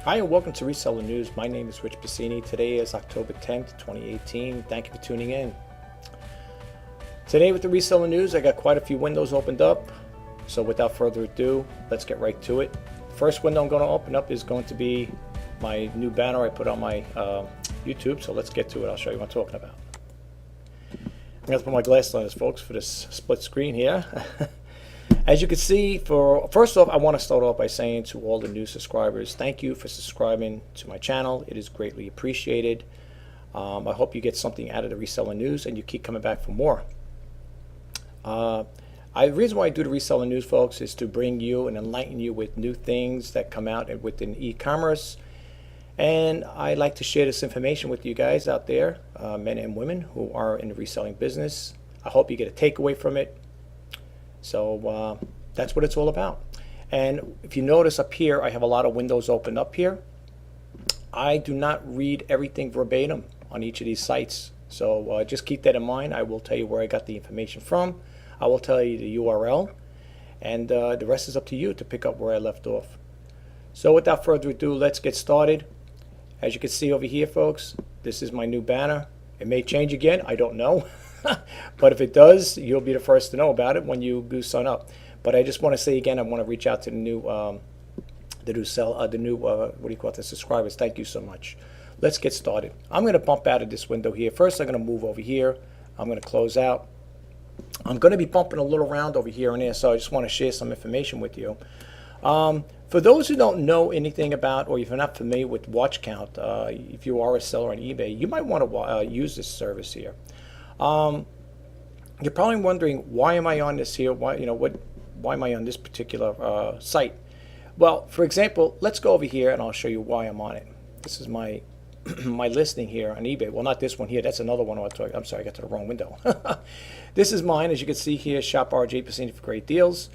Hi and welcome to Reseller News. My name is Rich Bassini. Today is October 10th, 2018. Thank you for tuning in. Today with the Reseller News, I got quite a few windows opened up. So without further ado, let's get right to it. First window I'm going to open up is going to be my new banner I put on my YouTube. So let's get to it. I'll show you what I'm talking about. I'm going to put my glasses on this, folks, for this split screen here. As you can see, first off, I want to start off by saying to all the new subscribers, thank you for subscribing to my channel. It is greatly appreciated. I hope you get something out of the Reseller News and you keep coming back for more. The reason why I do the Reseller News, folks, is to bring you and enlighten you with new things that come out within e-commerce. And I like to share this information with you guys out there, men and women who are in the reselling business. I hope you get a takeaway from it. So that's what it's all about. And if you notice up here, I have a lot of windows open up here. I do not read everything verbatim on each of these sites. So just keep that in mind. I will tell you where I got the information from. I will tell you the URL. And the rest is up to you to pick up where I left off. So without further ado, let's get started. As you can see over here, folks, this is my new banner. It may change again. I don't know. But if it does, you'll be the first to know about it when you do sign up. But I just want to say again, I want to reach out to the subscribers. Thank you so much. Let's get started. I'm going to bump out of this window here. First, I'm going to move over here. I'm going to close out. I'm going to be bumping a little around over here and there, so I just want to share some information with you. For those who don't know anything about, or if you're not familiar with watch count, if you are a seller on eBay, you might want to use this service here. You're probably wondering, why am I on this here? Why am I on this particular site? Well, for example, let's go over here and I'll show you why I'm on it. This is my my listing here on eBay. Well, not this one here. That's another one. I'm sorry, I got to the wrong window. This is mine, as you can see here. Shop RJ Bassini for great deals.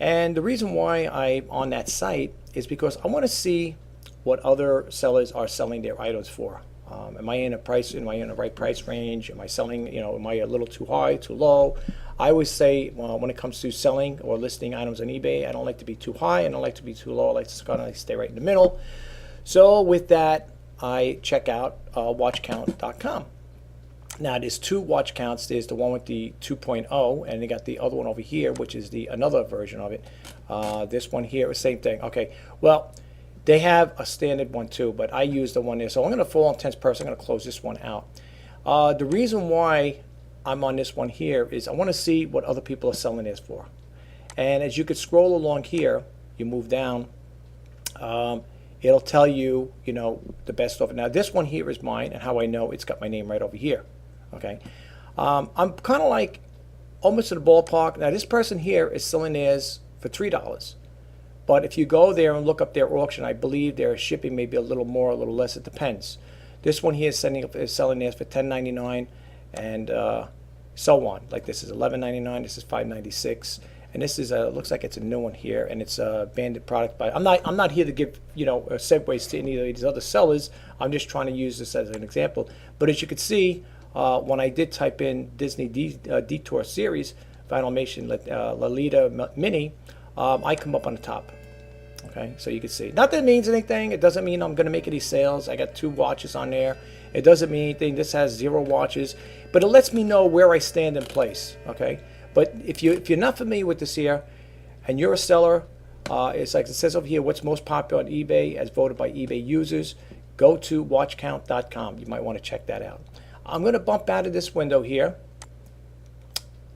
And the reason why I'm on that site is because I want to see what other sellers are selling their items for. Am I in the right price range? Am I selling, am I a little too high, too low? I always say, well, when it comes to selling or listing items on eBay, I don't like to be too high, I don't like to be too low. I like to kind of stay right in the middle. So with that, I check out watchcount.com. Now there's two watch counts. There's the one with the 2.0, and they got the other one over here, which is another version of it. This one here, same thing. Okay, well, they have a standard one too, but I use the one there. So I'm going to, for all intents and purposes, I'm going to close this one out. The reason why I'm on this one here is I want to see what other people are selling this for. And as you could scroll along here, you move down, it'll tell you, the best offer. Now this one here is mine, and how I know, it's got my name right over here. Okay, I'm kind of like almost in the ballpark. Now this person here is selling theirs for $3. But if you go there and look up their auction, I believe their shipping may be a little more, a little less. It depends. This one here is selling theirs for $10.99, and so on. Like this is $11.99. This is $5.96, and this is looks like it's a new one here, and it's a banded product. But I'm not here to give segues to any of these other sellers. I'm just trying to use this as an example. But as you can see, when I did type in Disney Detour Series Filmation Lolita Mini, I come up on the top. Okay, so you can see. Not that it means anything. It doesn't mean I'm going to make any sales. I got 2 watches on there. It doesn't mean anything. This has 0 watches, but it lets me know where I stand in place. Okay, but if you're not familiar with this here, and you're a seller, it's like it says over here, what's most popular on eBay as voted by eBay users. Go to watchcount.com. You might want to check that out. I'm going to bump out of this window here.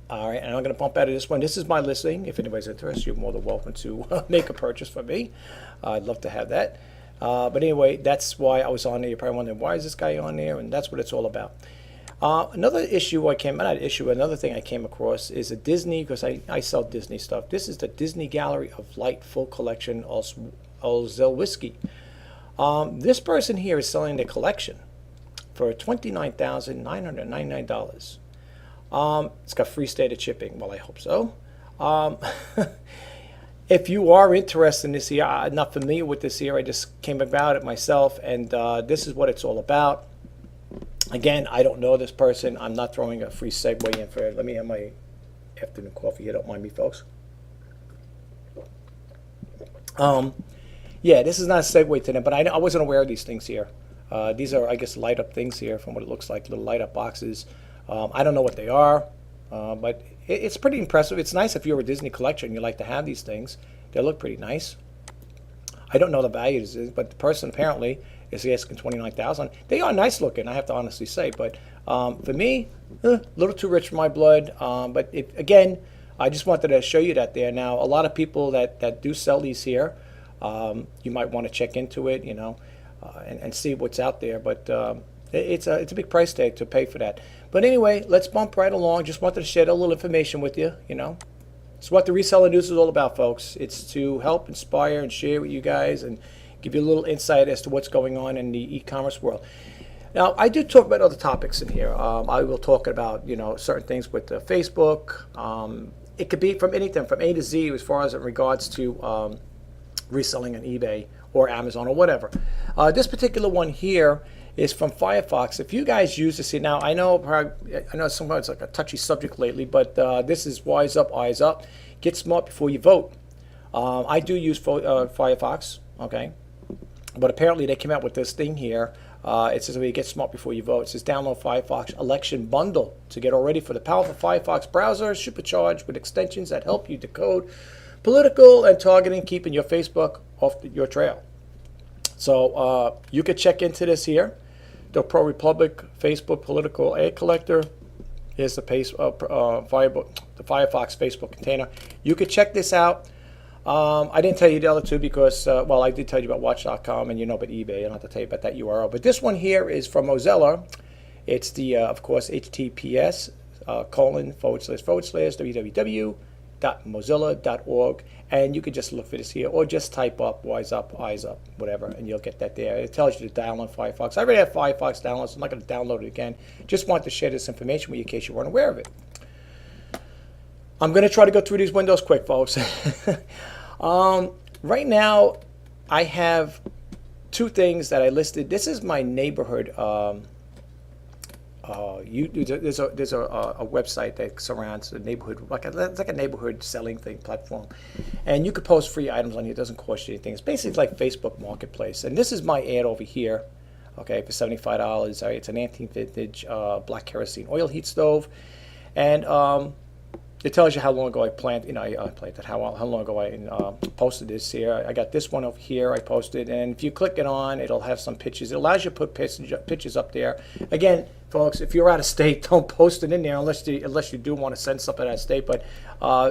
All right, and I'm going to bump out of this one. This is my listing. If anybody's interested, you're more than welcome to make a purchase from me. I'd love to have that. But anyway, that's why I was on there. You're probably wondering, why is this guy on there? And that's what it's all about. Another thing I came across is a Disney, because I sell Disney stuff. This is the Disney Gallery of Light Full Collection Olszewski. This person here is selling the collection for $29,999. It's got free stated shipping. Well, I hope so. If you are interested in this here, I'm not familiar with this here. I just came about it myself, and this is what it's all about. Again, I don't know this person. I'm not throwing a free segue in for it. Let me have my afternoon coffee here. Don't mind me, folks. Yeah, this is not a segue to them, but I wasn't aware of these things here. These are, I guess, light up things here from what it looks like, little light up boxes. I don't know what they are, but it's pretty impressive. It's nice if you're a Disney collector and you like to have these things. They look pretty nice. I don't know the value of this, but the person apparently is asking $29,000. They are nice looking, I have to honestly say, but for me, a little too rich for my blood. But again, I just wanted to show you that there. Now, a lot of people that do sell these here, you might want to check into it, you know, and see what's out there. But it's a big price tag to pay for that. But anyway, let's bump right along. Just wanted to share a little information with you, you know. It's what the Reseller News is all about, folks. It's to help inspire and share with you guys and give you a little insight as to what's going on in the e-commerce world. Now, I do talk about other topics in here. I will talk about, you know, certain things with Facebook. It could be from anything, from A to Z, as far as in regards to reselling on eBay or Amazon or whatever. This particular one here is from Firefox. If you guys use this here, now I know sometimes it's like a touchy subject lately, but this is wise up, eyes up. Get smart before you vote. I do use Firefox, okay, but apparently they came out with this thing here. It says, get smart before you vote. It says download Firefox Election Bundle to get all ready for the powerful Firefox browser, supercharged with extensions that help you decode political and targeting, keeping your Facebook off your trail. So you could check into this here. The Pro Republic Facebook Political Ad Collector. Here's the Firefox Facebook container. You could check this out. I didn't tell you the other two because, well, I did tell you about Watch.com and you know about eBay. I don't have to tell you about that URL. But this one here is from Mozilla. It's the, of course, HTTPS www.mozilla.org. And you could just look for this here or just type up wise up, eyes up, whatever, and you'll get that there. It tells you to download Firefox. I already have Firefox downloaded, so I'm not going to download it again. Just want to share this information with you in case you weren't aware of it. I'm going to try to go through these windows quick, folks. Right now, I have two things that I listed. This is my neighborhood. There's a website that surrounds the neighborhood, it's like a neighborhood selling thing platform, and you could post free items on here. It doesn't cost you anything. It's basically like Facebook Marketplace, and this is my ad over here. Okay, for $75. It's an antique vintage black kerosene oil heat stove, and it tells you how long ago I planted. I planted how long ago I posted this here. I got this one over here I posted, and if you click it on, it'll have some pictures. It allows you to put pictures up there. Again, folks, if you're out of state, don't post it in there unless you do want to send something out of state. But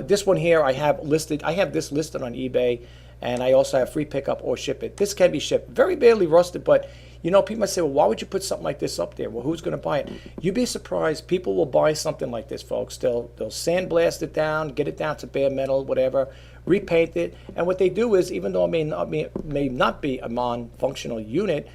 this one here I have listed. I have this listed on eBay, and I also have free pickup or ship it. This can be shipped. Very badly rusted, but you know, people might say, well, why would you put something like this up there? Well, who's going to buy it? You'd be surprised. People will buy something like this, folks. They'll sandblast it down, get it down to bare metal, whatever, repaint it. And what they do is, even though it may not be a non-functional unit,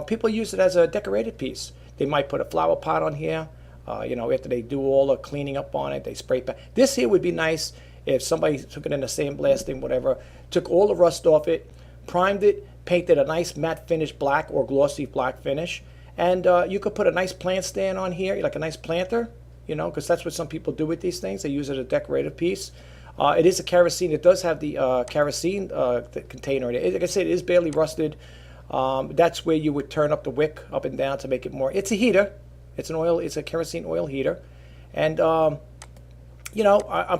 people use it as a decorated piece. They might put a flower pot on here. After they do all the cleaning up on it, they spray paint. This here would be nice if somebody took it in a sandblasting, whatever, took all the rust off it, primed it, painted a nice matte finish black or glossy black finish, and you could put a nice plant stand on here, like a nice planter, because that's what some people do with these things. They use it as a decorative piece. It is a kerosene. It does have the kerosene container in it. Like I said, it is barely rusted. That's where you would turn up the wick up and down to make it more. It's a heater. It's a kerosene oil heater, and I'm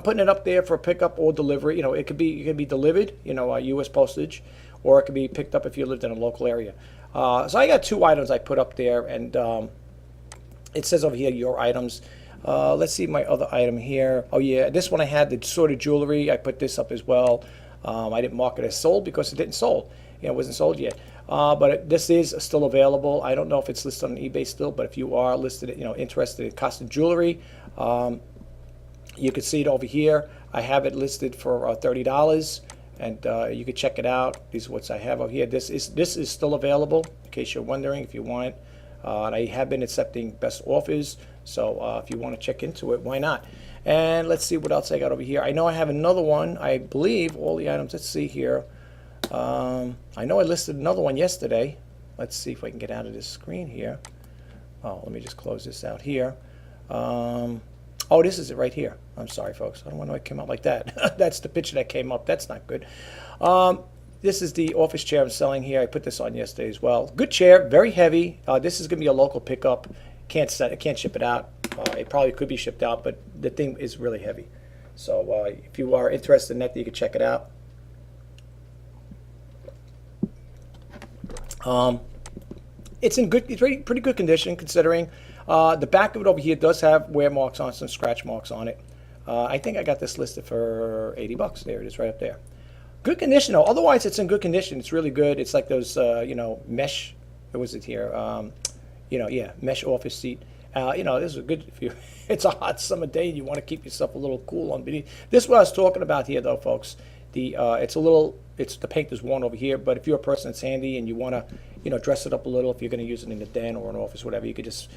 putting it up there for pickup or delivery. It could be delivered, U.S. postage, or it could be picked up if you lived in a local area. So I got two items I put up there, and it says over here, your items. Let's see my other item here. Oh yeah, this one I had, the sort of jewelry. I put this up as well. I didn't mark it as sold because it didn't sold. It wasn't sold yet. But this is still available. I don't know if it's listed on eBay still, but if you are listed, interested in custom jewelry, you can see it over here. I have it listed for $30. And you can check it out. These are what I have over here. This is still available, in case you're wondering if you want it. And I have been accepting best offers, so if you want to check into it, why not? And let's see what else I got over here. I know I have another one. I believe all the items. Let's see here. I know I listed another one yesterday. Let's see if I can get out of this screen here. Oh, let me just close this out here. Oh, this is it right here. I'm sorry, folks. I don't know why it came out like that. That's the picture that came up. That's not good. this is the office chair I'm selling here. I put this on yesterday as well. Good chair, very heavy. This is going to be a local pickup. Can't ship it out. It probably could be shipped out, but the thing is really heavy. So if you are interested in that, you can check it out. It's in good, it's pretty good condition considering. The back of it over here does have wear marks on, some scratch marks on it. I think I got this listed for 80 bucks. There it is, right up there. Good condition though. Otherwise, it's in good condition. It's really good. It's like those, mesh. What was it here? Mesh office seat. This is good if you. It's a hot summer day and you want to keep yourself a little cool on beneath. This is what I was talking about here, though, folks. The paint is worn over here, but if you're a person that's handy and you want to, dress it up a little, if you're going to use it in a den or an office, whatever, you could just,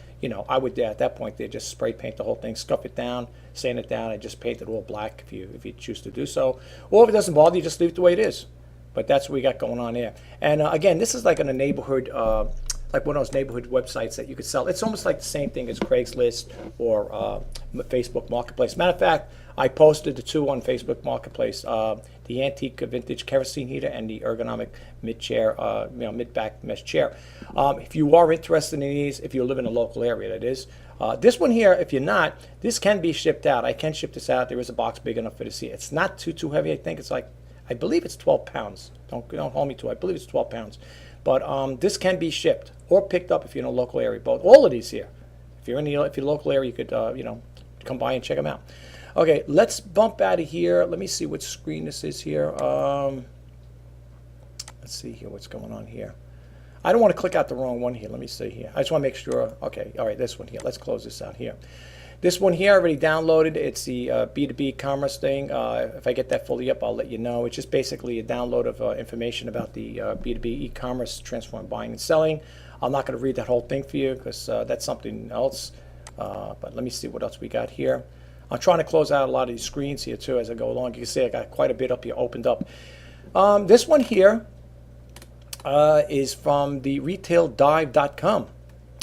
I would at that point there just spray paint the whole thing, scuff it down, sand it down, and just paint it all black if you choose to do so. Or if it doesn't bother you, just leave it the way it is. But that's what we got going on there. And again, this is like in a neighborhood. Like one of those neighborhood websites that you could sell. It's almost like the same thing as Craigslist or Facebook Marketplace. Matter of fact, I posted the two on Facebook Marketplace: the antique vintage kerosene heater and the ergonomic mid-back mesh chair. If you are interested in these, if you live in a local area, that is. This one here, if you're not, this can be shipped out. I can ship this out. There is a box big enough for this here. It's not too heavy. I think it's like, I believe it's 12 pounds. Don't hold me to it. I believe it's 12 pounds. But this can be shipped or picked up if you're in a local area. Both, all of these here. If you're in the local area, you could come by and check them out. Okay, let's bump out of here. Let me see what screen this is here. Let's see here what's going on here. I don't want to click out the wrong one here. Let me see here. I just want to make sure. Okay, all right, this one here. Let's close this out here. This one here I already downloaded. It's the B2B commerce thing. If I get that fully up, I'll let you know. It's just basically a download of information about the B2B e-commerce, transform buying and selling. I'm not going to read that whole thing for you because that's something else. But let me see what else we got here. I'm trying to close out a lot of these screens here too as I go along. You can see I got quite a bit up here opened up. This one here is from the retaildive.com.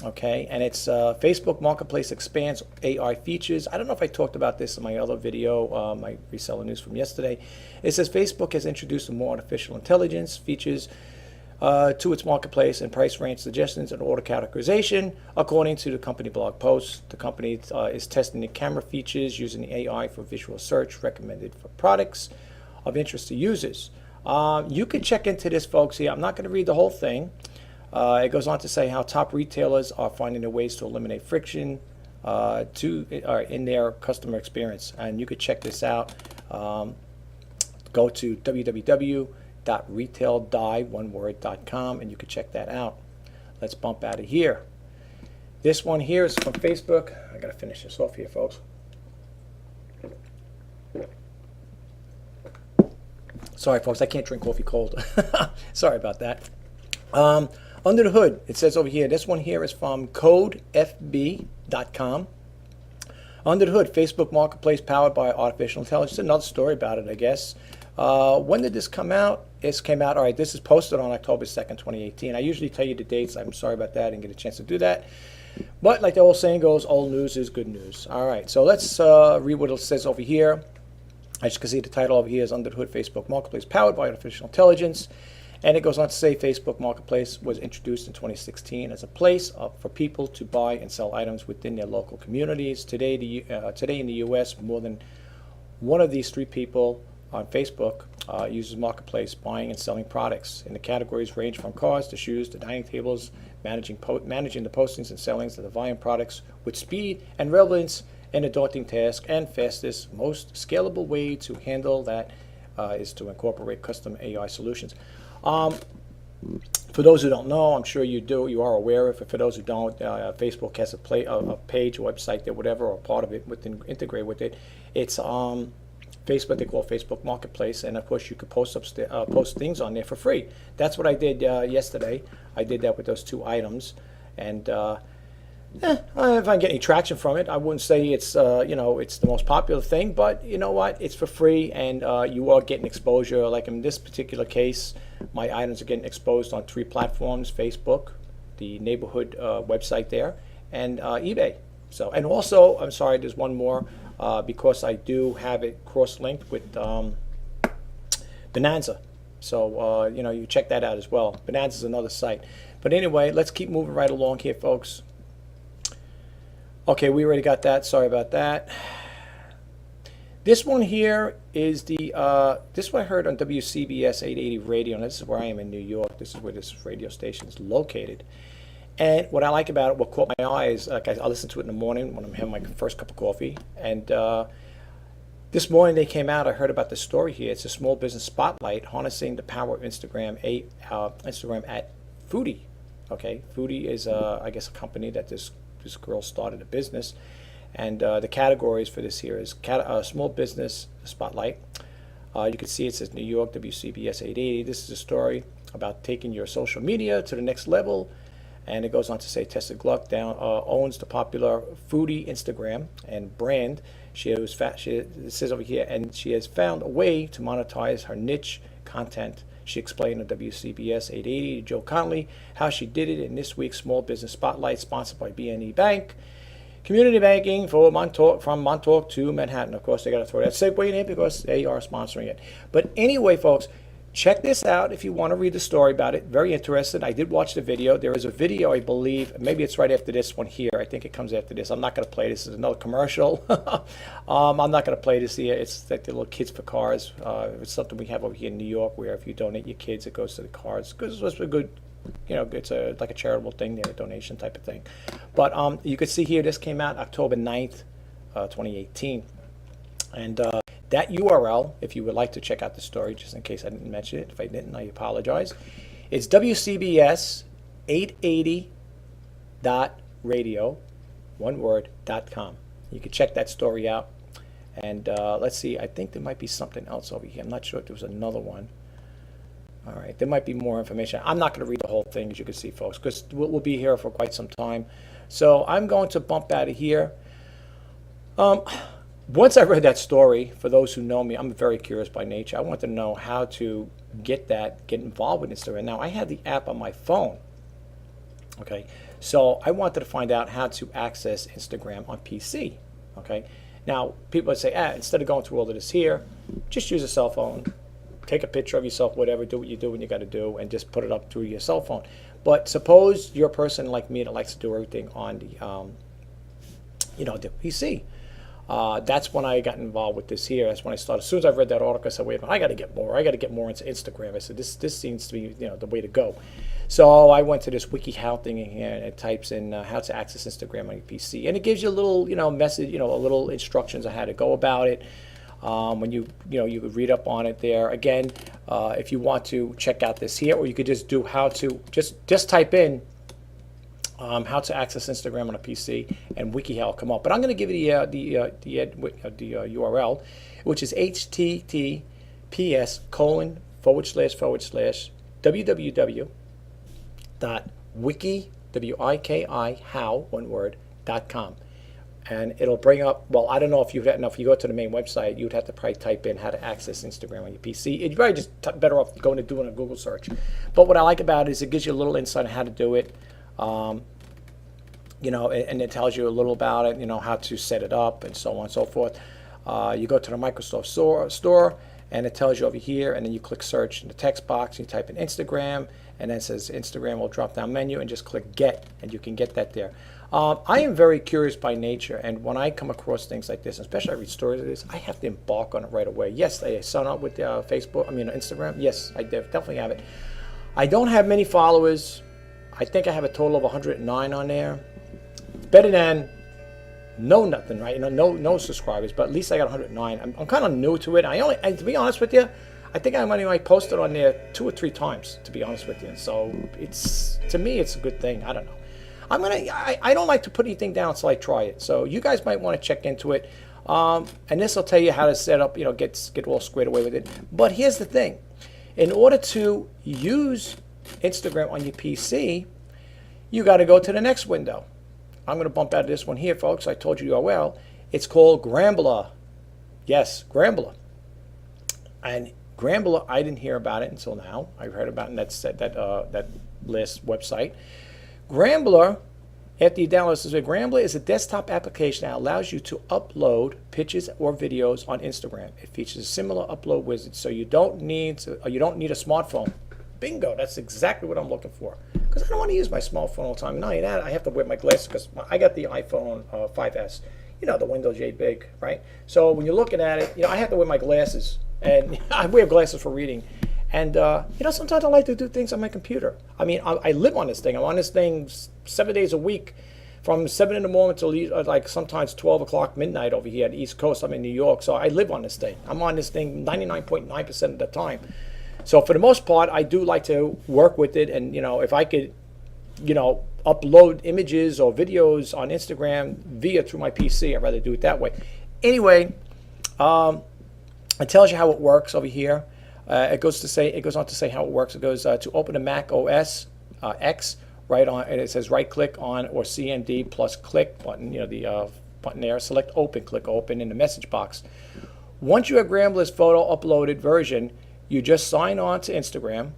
Okay, and it's Facebook Marketplace expands AI features. I don't know if I talked about this in my other video, my reseller news from yesterday. It says Facebook has introduced some more artificial intelligence features to its marketplace and price range suggestions and order categorization. According to the company blog post, the company is testing the camera features using the AI for visual search recommended for products of interest to users. You can check into this, folks, here. I'm not going to read the whole thing. It goes on to say how top retailers are finding their ways to eliminate friction in their customer experience. And you could check this out. Go to www.retaildive.com and you can check that out. Let's bump out of here. This one here is from Facebook. I got to finish this off here, folks. Sorry, folks, I can't drink coffee cold. Sorry about that. Under the hood, it says over here, this one here is from codefb.com. Under the hood, Facebook Marketplace powered by artificial intelligence. Another story about it, I guess. When did this come out? This came out, all right, this is posted on October 2nd, 2018. I usually tell you the dates. I'm sorry about that. I didn't get a chance to do that. But like the old saying goes, old news is good news. All right, so let's read what it says over here. As you can see, the title over here is Under the Hood, Facebook Marketplace powered by artificial intelligence. And it goes on to say Facebook Marketplace was introduced in 2016 as a place for people to buy and sell items within their local communities. Today in the U.S., more than one of these three people on Facebook uses Marketplace buying and selling products. And the categories range from cars to shoes to dining tables, managing the postings and sellings of the volume products with speed and relevance in a daunting task, and fastest, most scalable way to handle that is to incorporate custom AI solutions. For those who don't know, I'm sure you do, you are aware of it. For those who don't, Facebook has a page, a website, or whatever, or part of it integrate with it. It's Facebook, they call Facebook Marketplace, and of course you could post things on there for free. That's what I did yesterday. I did that with those two items, and if I get any traction from it, I wouldn't say it's it's the most popular thing, but you know what? It's for free, and you are getting exposure. Like in this particular case, my items are getting exposed on 3 platforms: Facebook, the neighborhood website there, and eBay. So, and also, I'm sorry, there's one more because I do have it cross-linked with Bonanza. So, you know, you check that out as well. Bonanza is another site. But anyway, let's keep moving right along here, folks. Okay, we already got that. Sorry about that. This one here is this one I heard on WCBS 880 radio, and this is where I am in New York. This is where this radio station is located. And what I like about it, what caught my eye is, like, I listen to it in the morning when I'm having my first cup of coffee. And this morning they came out, I heard about the story here. It's a small business spotlight harnessing the power of Instagram, Instagram at Foodie. Okay, Foodie is, I guess, a company that this girl started a business. And the categories for this here is small business spotlight. You can see it says New York, WCBS 880. This is a story about taking your social media to the next level. And it goes on to say Tessa Gluck owns the popular Foodie Instagram and brand. It says over here, and she has found a way to monetize her niche content. She explained on WCBS 880 to Joe Conley how she did it in this week's Small Business Spotlight, sponsored by BNE Bank. Community banking from Montauk to Manhattan. Of course, they got to throw that segue in here because they are sponsoring it. But anyway, folks, check this out if you want to read the story about it. Very interested. I did watch the video. There is a video, I believe. Maybe it's right after this one here. I think it comes after this. I'm not going to play this. It's another commercial. I'm not going to play this here. It's like the little Kids for Cars. It's something we have over here in New York where if you donate your kids, it goes to the cars. Because it's a good, you know, it's like a charitable thing there, a donation type of thing. But you can see here, this came out October 9th, 2018. And that URL, if you would like to check out the story, just in case I didn't mention it. If I didn't, I apologize. It's WCBS880.radio, one word, .com. You can check that story out. And let's see, I think there might be something else over here. I'm not sure if there was another one. All right, there might be more information. I'm not going to read the whole thing, as you can see, folks, because we'll be here for quite some time. So I'm going to bump out of here. Once I read that story, for those who know me, I'm very curious by nature. I want to know how to get involved with Instagram. Now, I have the app on my phone. Okay, so I wanted to find out how to access Instagram on PC. Okay, now people would say, instead of going through all of this here, just use a cell phone. Take a picture of yourself, whatever, do what you do when you got to do, and just put it up through your cell phone. But suppose you're a person like me that likes to do everything on the, the PC. That's when I got involved with this here. That's when I started. As soon as I read that article, I said, wait a minute, I got to get more. I got to get more into Instagram. I said, this seems to be, the way to go. So I went to this WikiHow thing in here, and it types in how to access Instagram on your PC, and it gives you a little, message, a little instructions on how to go about it. When you could read up on it there. Again, if you want to check out this here, or you could just do how to just type in how to access Instagram on a PC, and WikiHow will come up. But I'm going to give you the URL, which is https://www.wiki.how.com. And it'll bring up, well, I don't know if you go to the main website, you'd have to probably type in how to access Instagram on your PC. You'd probably just better off going and doing a Google search. But what I like about it is it gives you a little insight on how to do it, and it tells you a little about it, how to set it up and so on and so forth. You go to the Microsoft store, and it tells you over here, and then you click search in the text box, you type in Instagram, and then it says Instagram will drop down menu, and just click get, and you can get that there. I am very curious by nature, and when I come across things like this, especially I read stories like this, I have to embark on it right away. Yes, I sign up with Instagram. Yes, I definitely have it. I don't have many followers. I think I have a total of 109 on there. Better than nothing, right? No subscribers, but at least I got 109. I'm kind of new to it. And to be honest with you, I think I only posted on there 2 or 3 times, to be honest with you. So to me, it's a good thing. I don't know. I don't like to put anything down until I try it. So you guys might want to check into it. And this will tell you how to set up, get all squared away with it. But here's the thing. In order to use Instagram on your PC, you got to go to the next window. I'm going to bump out of this one here, folks. I told you well. It's called Grambler. Yes, Grambler. And Grambler, I didn't hear about it until now. I heard about it, and that last website. Grambler After you download this, Grambler is a desktop application that allows you to upload pictures or videos on Instagram. It features a similar upload wizard, so you don't need a smartphone. Bingo, that's exactly what I'm looking for. Because I don't want to use my smartphone all the time. Not only that, I have to wear my glasses because I got the iPhone 5S. You know, the Windows 8 big, right? So when you're looking at it, I have to wear my glasses, and I wear glasses for reading. And sometimes I like to do things on my computer. I mean, I live on this thing. I'm on this thing 7 days a week, from 7 in the morning till like sometimes 12 o'clock midnight over here at the East Coast. I'm in New York, so I live on this thing. I'm on this thing 99.9% of the time. So for the most part, I do like to work with it. And, if I could, upload images or videos on Instagram through my PC, I'd rather do it that way. Anyway, it tells you how it works over here. It goes on to say how it works. It goes to open a Mac OS X, right on, and it says right click on or CMD plus click button, the button there, select open, click open in the message box. Once you have Grambler's photo uploaded version, you just sign on to Instagram,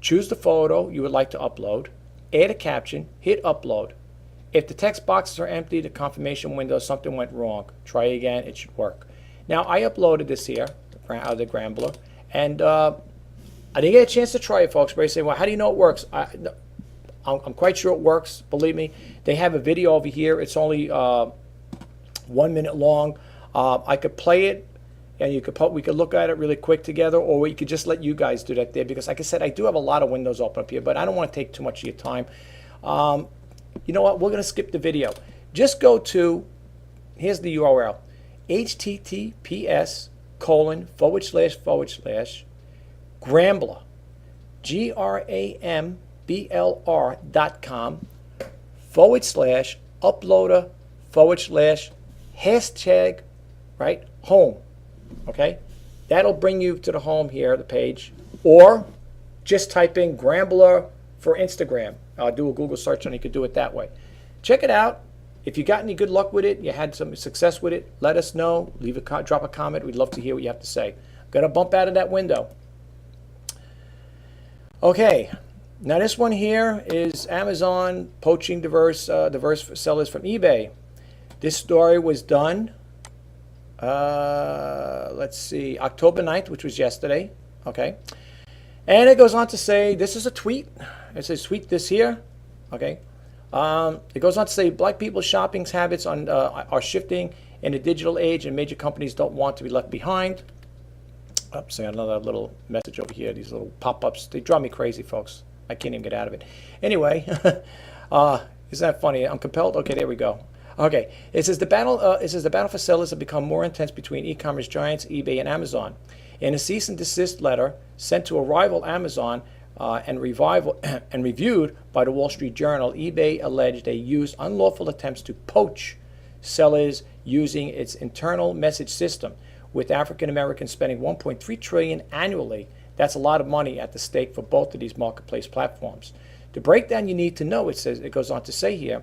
choose the photo you would like to upload, add a caption, hit upload. If the text boxes are empty, the confirmation window, something went wrong. Try again, it should work. Now I uploaded this here, out of the Grambler, and I didn't get a chance to try it, folks. But you say, well, how do you know it works? I'm quite sure it works, believe me. They have a video over here. It's only 1 minute long. I could play it, and we could look at it really quick together, or we could just let you guys do that there, because like I said, I do have a lot of windows open up here, but I don't want to take too much of your time. You know what? We're going to skip the video. Just go to, here's the URL, https://Grambler, GRAMBLR.com/uploader/# right, home. Okay, that'll bring you to the home here, the page, or just type in Grambler for Instagram. Do a Google search and you could do it that way. Check it out. If you got any good luck with it, you had some success with it, let us know. Drop a comment. We'd love to hear what you have to say. I'm gonna bump out of that window. Okay, now this one here is Amazon poaching diverse sellers from eBay. This story was done, let's see, October 9th, which was yesterday. Okay, and it goes on to say, this is a tweet. It says, tweet this here. Okay. It goes on to say, black people's shopping habits are shifting in the digital age, and major companies don't want to be left behind. Oops, I got another little message over here. These little pop-ups, they drive me crazy, folks. I can't even get out of it. Anyway, isn't that funny? I'm compelled. Okay, there we go. Okay, it says the battle for sellers have become more intense between e-commerce giants eBay and Amazon. In a cease and desist letter sent to a rival Amazon, and reviewed by the Wall Street Journal, eBay alleged they used unlawful attempts to poach sellers using its internal message system, with African Americans spending $1.3 trillion annually. That's a lot of money at the stake for both of these marketplace platforms. To break down, you need to know, it goes on to say here,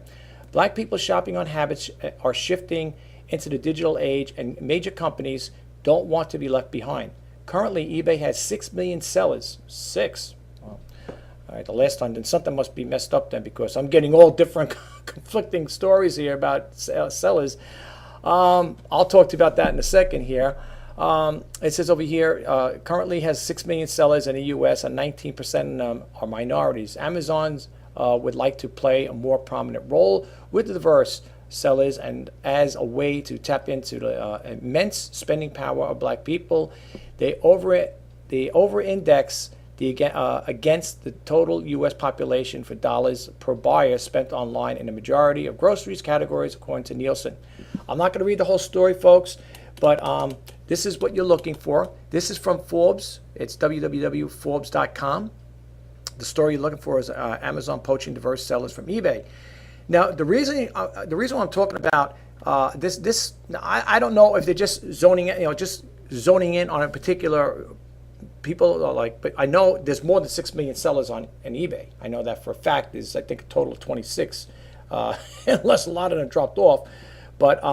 black people's shopping on habits are shifting into the digital age, and major companies don't want to be left behind. Currently, eBay has 6 million sellers. 6. All right, the last time, then something must be messed up then, because I'm getting all different conflicting stories here about sellers. I'll talk to you about that in a second here. It says over here, currently has 6 million sellers in the U.S. and 19% are minorities. Amazon's would like to play a more prominent role with the diverse sellers, and as a way to tap into the immense spending power of black people. They over-index against the total U.S. population for dollars per buyer spent online in the majority of groceries categories, according to Nielsen. I'm not going to read the whole story, folks, but this is what you're looking for. This is from Forbes. It's www.forbes.com. The story you're looking for is Amazon poaching diverse sellers from eBay. Now, the reason I'm talking about this, I don't know if they're just zoning in, just zoning in on a particular people are like, but I know there's more than 6 million sellers on eBay. I know that for a fact. There's, I think, a total of 26, unless a lot of them dropped off. But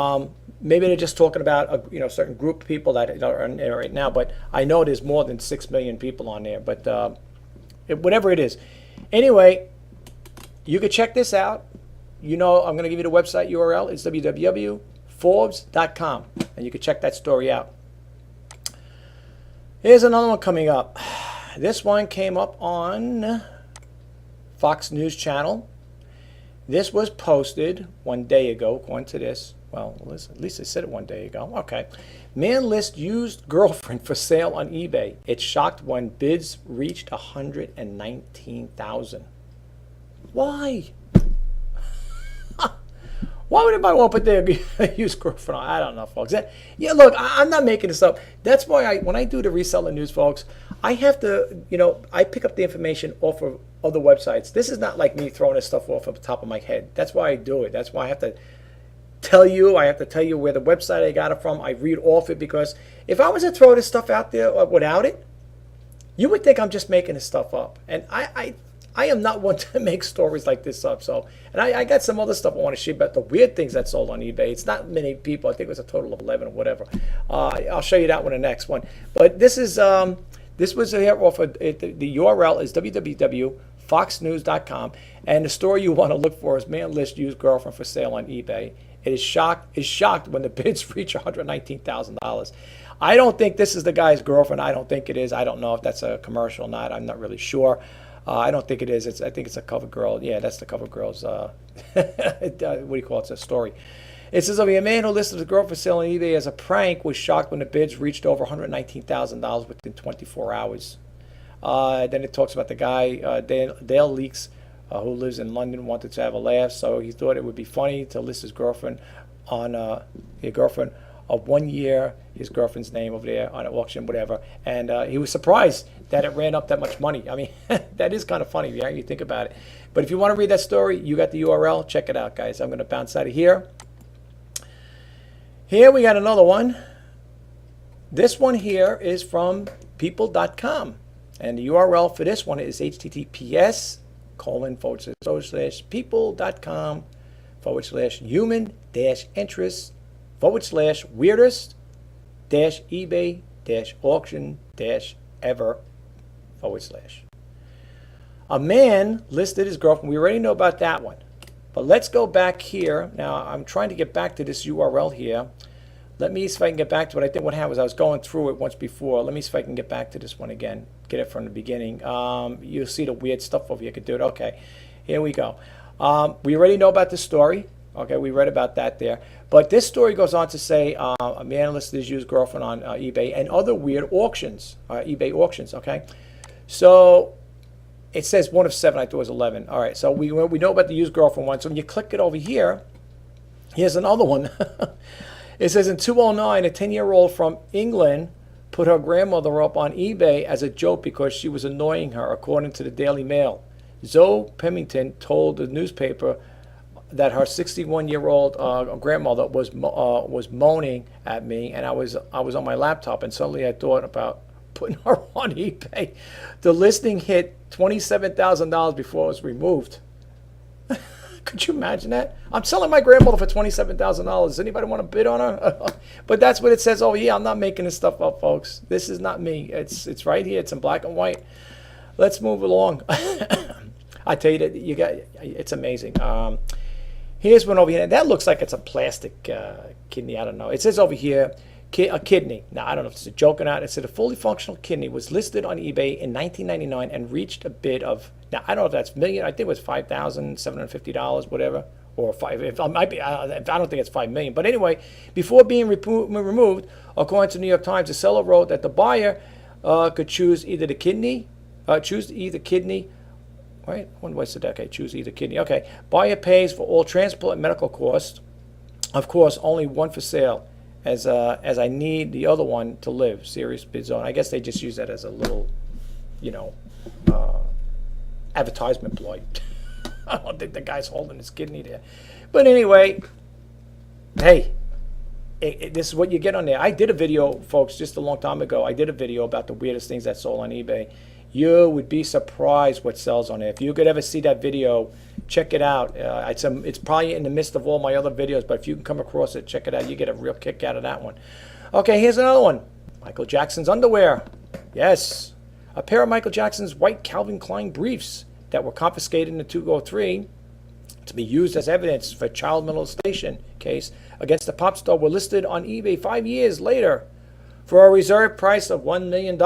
maybe they're just talking about a certain group of people that are in there right now. But I know there's more than 6 million people on there. But whatever it is, anyway, you could check this out. you know, I'm going to give you the website URL. It's www.forbes.com, and you can check that story out. Here's another one coming up. This one came up on Fox News Channel. This was posted 1 day ago, according to this. Well, at least they said it 1 day ago. Okay. Man lists used girlfriend for sale on eBay. It shocked when bids reached $119,000. Why? Why would anybody want to put their used girlfriend on? I don't know, folks. Yeah, look, I'm not making this up. That's why when I do the reseller news, folks, I have to, I pick up the information off of other websites. This is not like me throwing this stuff off of the top of my head. That's why I do it. That's why I have to tell you. I have to tell you where the website I got it from. I read off it, because if I was to throw this stuff out there without it, you would think I'm just making this stuff up. And I am not one to make stories like this up. So, and I got some other stuff I want to share about the weird things that sold on eBay. It's not many people. I think it was a total of 11 or whatever. I'll show you that one in the next one. But this is this was here off of the URL is www.foxnews.com, and the story you want to look for is man lists used girlfriend for sale on eBay. It is shocked when the bids reach $119,000. I don't think this is the guy's girlfriend. I don't think it is. I don't know if that's a commercial or not. I'm not really sure. I don't think it is. I think it's a cover girl. Yeah, that's the cover girl's, what do you call it? It's a story. It says over here, a man who listed a girl for sale on eBay as a prank was shocked when the bids reached over $119,000 within 24 hours. Then it talks about the guy, Dale Leaks, who lives in London, wanted to have a laugh, so he thought it would be funny to list his girlfriend on a girlfriend of 1 year, his girlfriend's name over there on an auction, whatever. And he was surprised that it ran up that much money. I mean, that is kind of funny, yeah, you think about it. But if you want to read that story, you got the URL. Check it out, guys. I'm going to bounce out of here. Here we got another one. This one here is from people.com. And the URL for this one is https://people.com/human-interest/weirdest-eBay-auction-ever/. A man listed his girlfriend. We already know about that one. But let's go back here. Now, I'm trying to get back to this URL here. Let me see if I can get back to it. I think what happened was I was going through it once before. Let me see if I can get back to this one again. Get it from the beginning. You'll see the weird stuff over here. I could do it. Okay, here we go. We already know about this story. Okay, we read about that there. But this story goes on to say a man listed his used girlfriend on eBay and other weird auctions, eBay auctions. Okay, so it says 1 of 7. I thought it was 11. All right, so we know about the used girlfriend one. So when you click it over here, here's another one. It says in 2009, a 10-year-old from England put her grandmother up on eBay as a joke because she was annoying her, according to the Daily Mail. Zoe Pemington told the newspaper that her 61-year-old grandmother was moaning at me, and I was on my laptop, and suddenly I thought about putting her on eBay. The listing hit $27,000 before it was removed. Could you imagine that? I'm selling my grandmother for $27,000. Does anybody want to bid on her? But that's what it says over here. I'm not making this stuff up, folks. This is not me. It's right here. It's in black and white. Let's move along. I tell you that it's amazing. Here's one over here. That looks like it's a plastic kidney. I don't know. It says over here, a kidney. Now, I don't know if it's a joke or not. It said a fully functional kidney was listed on eBay in 1999 and reached a bid of, now, I don't know if that's million. I think it was $5,750, whatever. Or five. It might be. I don't think it's $5 million. But anyway, before being removed, according to the New York Times, the seller wrote that the buyer could choose either the kidney, Right? When was it? Okay, choose either kidney. Okay. Buyer pays for all transport and medical costs. Of course, only one for sale, as I need the other one to live. Serious bid zone. I guess they just use that as a little, advertisement ploy. I don't think the guy's holding his kidney there. But anyway, hey, this is what you get on there. I did a video, folks, just a long time ago. I did a video about the weirdest things that sold on eBay. You would be surprised what sells on there. If you could ever see that video, check it out. It's probably in the midst of all my other videos, but if you can come across it, check it out. You get a real kick out of that one. Okay, here's another one. Michael Jackson's underwear. Yes. A pair of Michael Jackson's white Calvin Klein briefs that were confiscated in the 2003 to be used as evidence for child molestation case against the pop star were listed on eBay 5 years later for a reserve price of $1 million.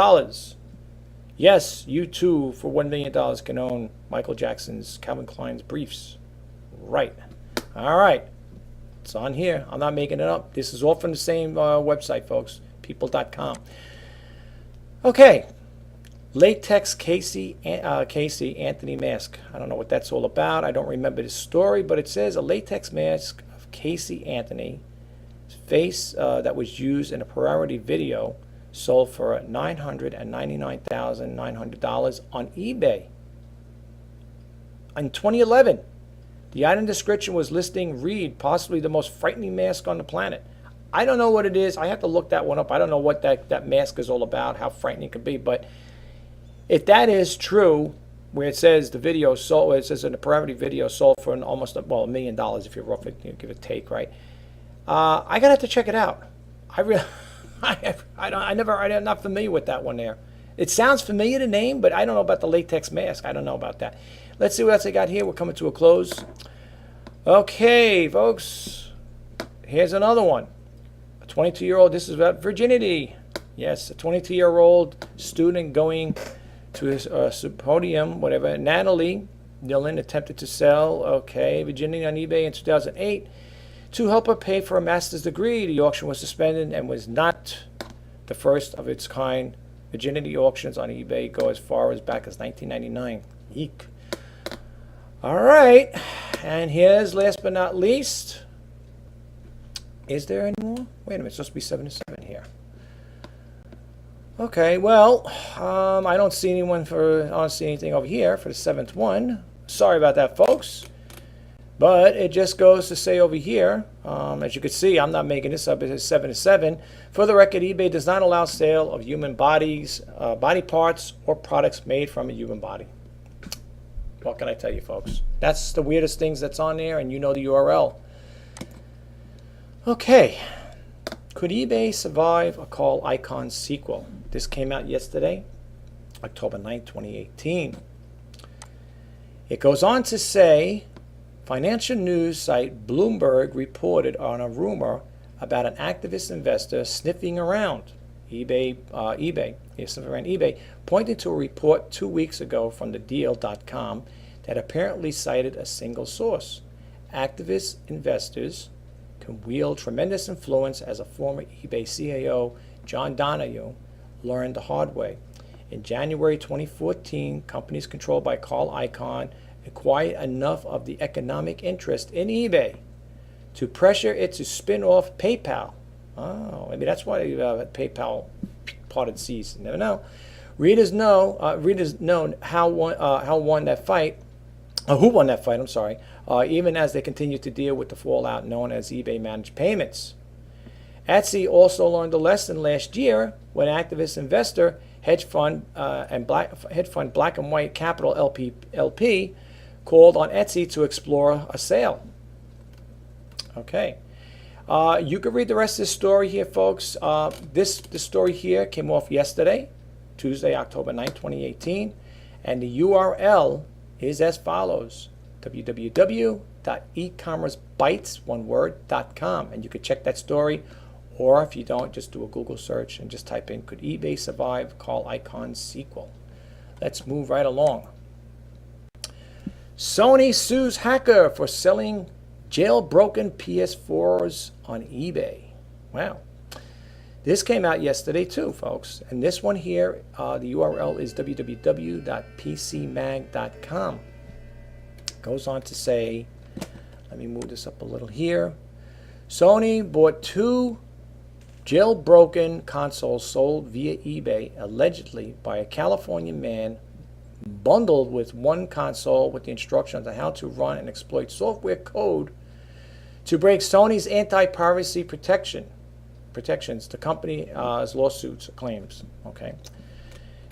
Yes, you too, for $1 million, can own Michael Jackson's Calvin Klein's briefs. Right. All right. It's on here. I'm not making it up. This is all from the same website, folks, people.com. Okay. Latex Casey Anthony mask. I don't know what that's all about. I don't remember the story, but it says a latex mask of Casey Anthony's face that was used in a parody video sold for $999,900 on eBay. In 2011, the item description was listing read, possibly the most frightening mask on the planet. I don't know what it is. I have to look that one up. I don't know what that mask is all about, how frightening it could be. But if that is true, where it says the video sold, it says in the parody video sold for almost $1 million, if you're roughly give a take, right? I gotta have to check it out. I'm not familiar with that one there. It sounds familiar, the name, but I don't know about the latex mask. I don't know about that. Let's see what else I got here. We're coming to a close. Okay, folks. Here's another one. A 22-year-old. This is about virginity. Yes, a 22-year-old student going to his symposium, whatever. Natalie Dillon attempted to sell, virginity on eBay in 2008 to help her pay for a master's degree. The auction was suspended and was not the first of its kind. Virginity auctions on eBay go as far as back as 1999. Eek. All right, and here's last but not least. Is there any more? Wait a minute, it's supposed to be 7 to 7 here. Okay, well, I don't see anything over here for the 7th one. Sorry about that, folks. But it just goes to say over here, as you can see, I'm not making this up. It says 7 to 7. For the record, eBay does not allow sale of human bodies, body parts, or products made from a human body. What can I tell you, folks? That's the weirdest things that's on there, and you know the URL. Okay. Could eBay survive a Call Icon sequel? This came out yesterday, October 9, 2018. It goes on to say, financial news site Bloomberg reported on a rumor about an activist investor sniffing around eBay, pointing to a report 2 weeks ago from thedeal.com that apparently cited a single source. Activist investors can wield tremendous influence, as a former eBay CAO, John Donahue, learned the hard way. In January 2014, companies controlled by Call Icon acquired enough of the economic interest in eBay to pressure it to spin off PayPal. Oh, maybe that's why PayPal parted seas. You never know. Readers know who won that fight. I'm sorry. Even as they continue to deal with the fallout known as eBay managed payments. Etsy also learned a lesson last year when activist investor hedge fund Black and White Capital LP called on Etsy to explore a sale. Okay. You can read the rest of this story here, folks. This story here came off yesterday, Tuesday, October 9, 2018. And the URL is as follows: www.ecommercebytes.com. And you can check that story. Or if you don't, just do a Google search and just type in, could eBay survive Call Icon sequel? Let's move right along. Sony sues hacker for selling jailbroken PS4s on eBay. Wow. This came out yesterday too, folks. And this one here, the URL is www.pcmag.com. Goes on to say, let me move this up a little here. Sony bought 2 jailbroken consoles sold via eBay, allegedly by a California man, bundled with one console with the instructions on how to run and exploit software code to break Sony's anti-piracy protections. The company's lawsuits claims. Okay.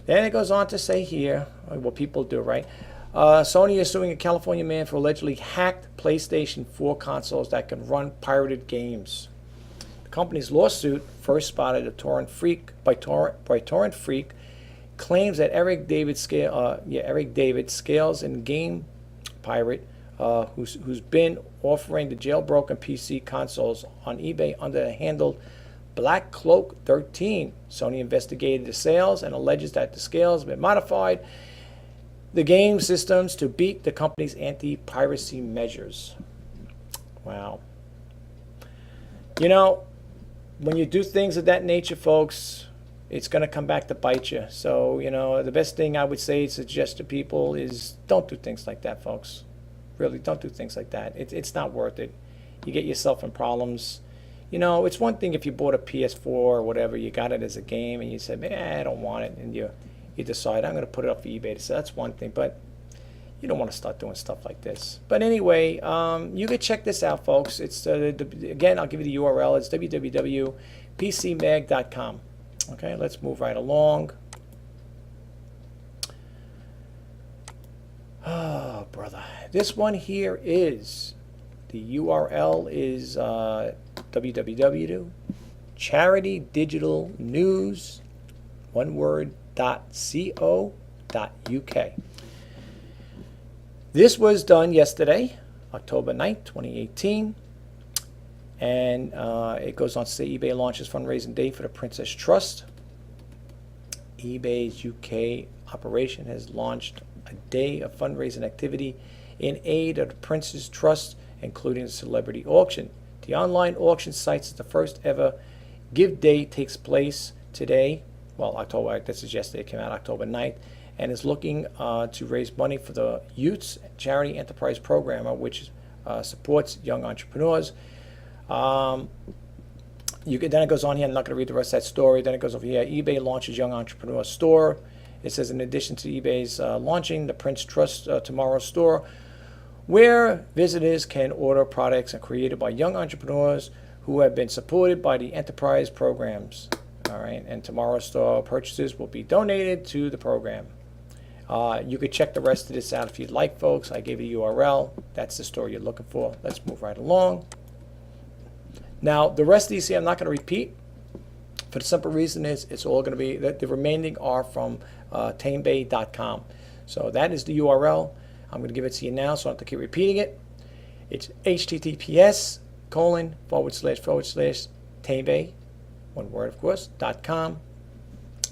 Then it goes on to say here what people do, right? Sony is suing a California man for allegedly hacked PlayStation 4 consoles that can run pirated games. The company's lawsuit, first spotted at Torrent Freak by Torrent Freak, claims that Eric David scales and game pirate who's been offering the jailbroken PC consoles on eBay under the handle Black Cloak 13. Sony investigated the sales and alleges that the scales have been modified, the game systems, to beat the company's anti-piracy measures. Wow. You know, when you do things of that nature, folks, it's going to come back to bite you. So, you know, the best thing I would say, suggest to people, is don't do things like that, folks. Really, don't do things like that. It's not worth it. You get yourself in problems. You know, it's one thing if you bought a PS4 or whatever, you got it as a game, and you said, man, I don't want it, and you decide, I'm going to put it up for eBay to sell. That's one thing, but you don't want to start doing stuff like this. But anyway, you can check this out, folks. It's again, I'll give you the URL. It's www.pcmag.com. Okay, let's move right along. Oh, brother. This one here is, the URL is www.charitydigitalnews, one word, .co.uk. This was done yesterday, October 9th, 2018. And it goes on to say eBay launches fundraising day for the Princess Trust. eBay's UK operation has launched a day of fundraising activity in aid of the Princess Trust, including a celebrity auction. The online auction site is the first ever give day, takes place today. Well, this is yesterday, it came out October 9th, and is looking to raise money for the Youth's Charity Enterprise Program, which supports young entrepreneurs. Then it goes on here. I'm not going to read the rest of that story. Then it goes over here. eBay launches Young Entrepreneur Store. It says, in addition to eBay's launching the Prince Trust Tomorrow Store, where visitors can order products created by young entrepreneurs who have been supported by the enterprise programs. All right, and Tomorrow Store purchases will be donated to the program. You could check the rest of this out if you'd like, folks. I gave you the URL. That's the story you're looking for. Let's move right along. Now, the rest of these here I'm not going to repeat, for the simple reason is it's all going to be, the remaining are from tamebay.com. So that is the URL. I'm going to give it to you now so I don't have to keep repeating it. It's https://tamebay, one word of course, .com,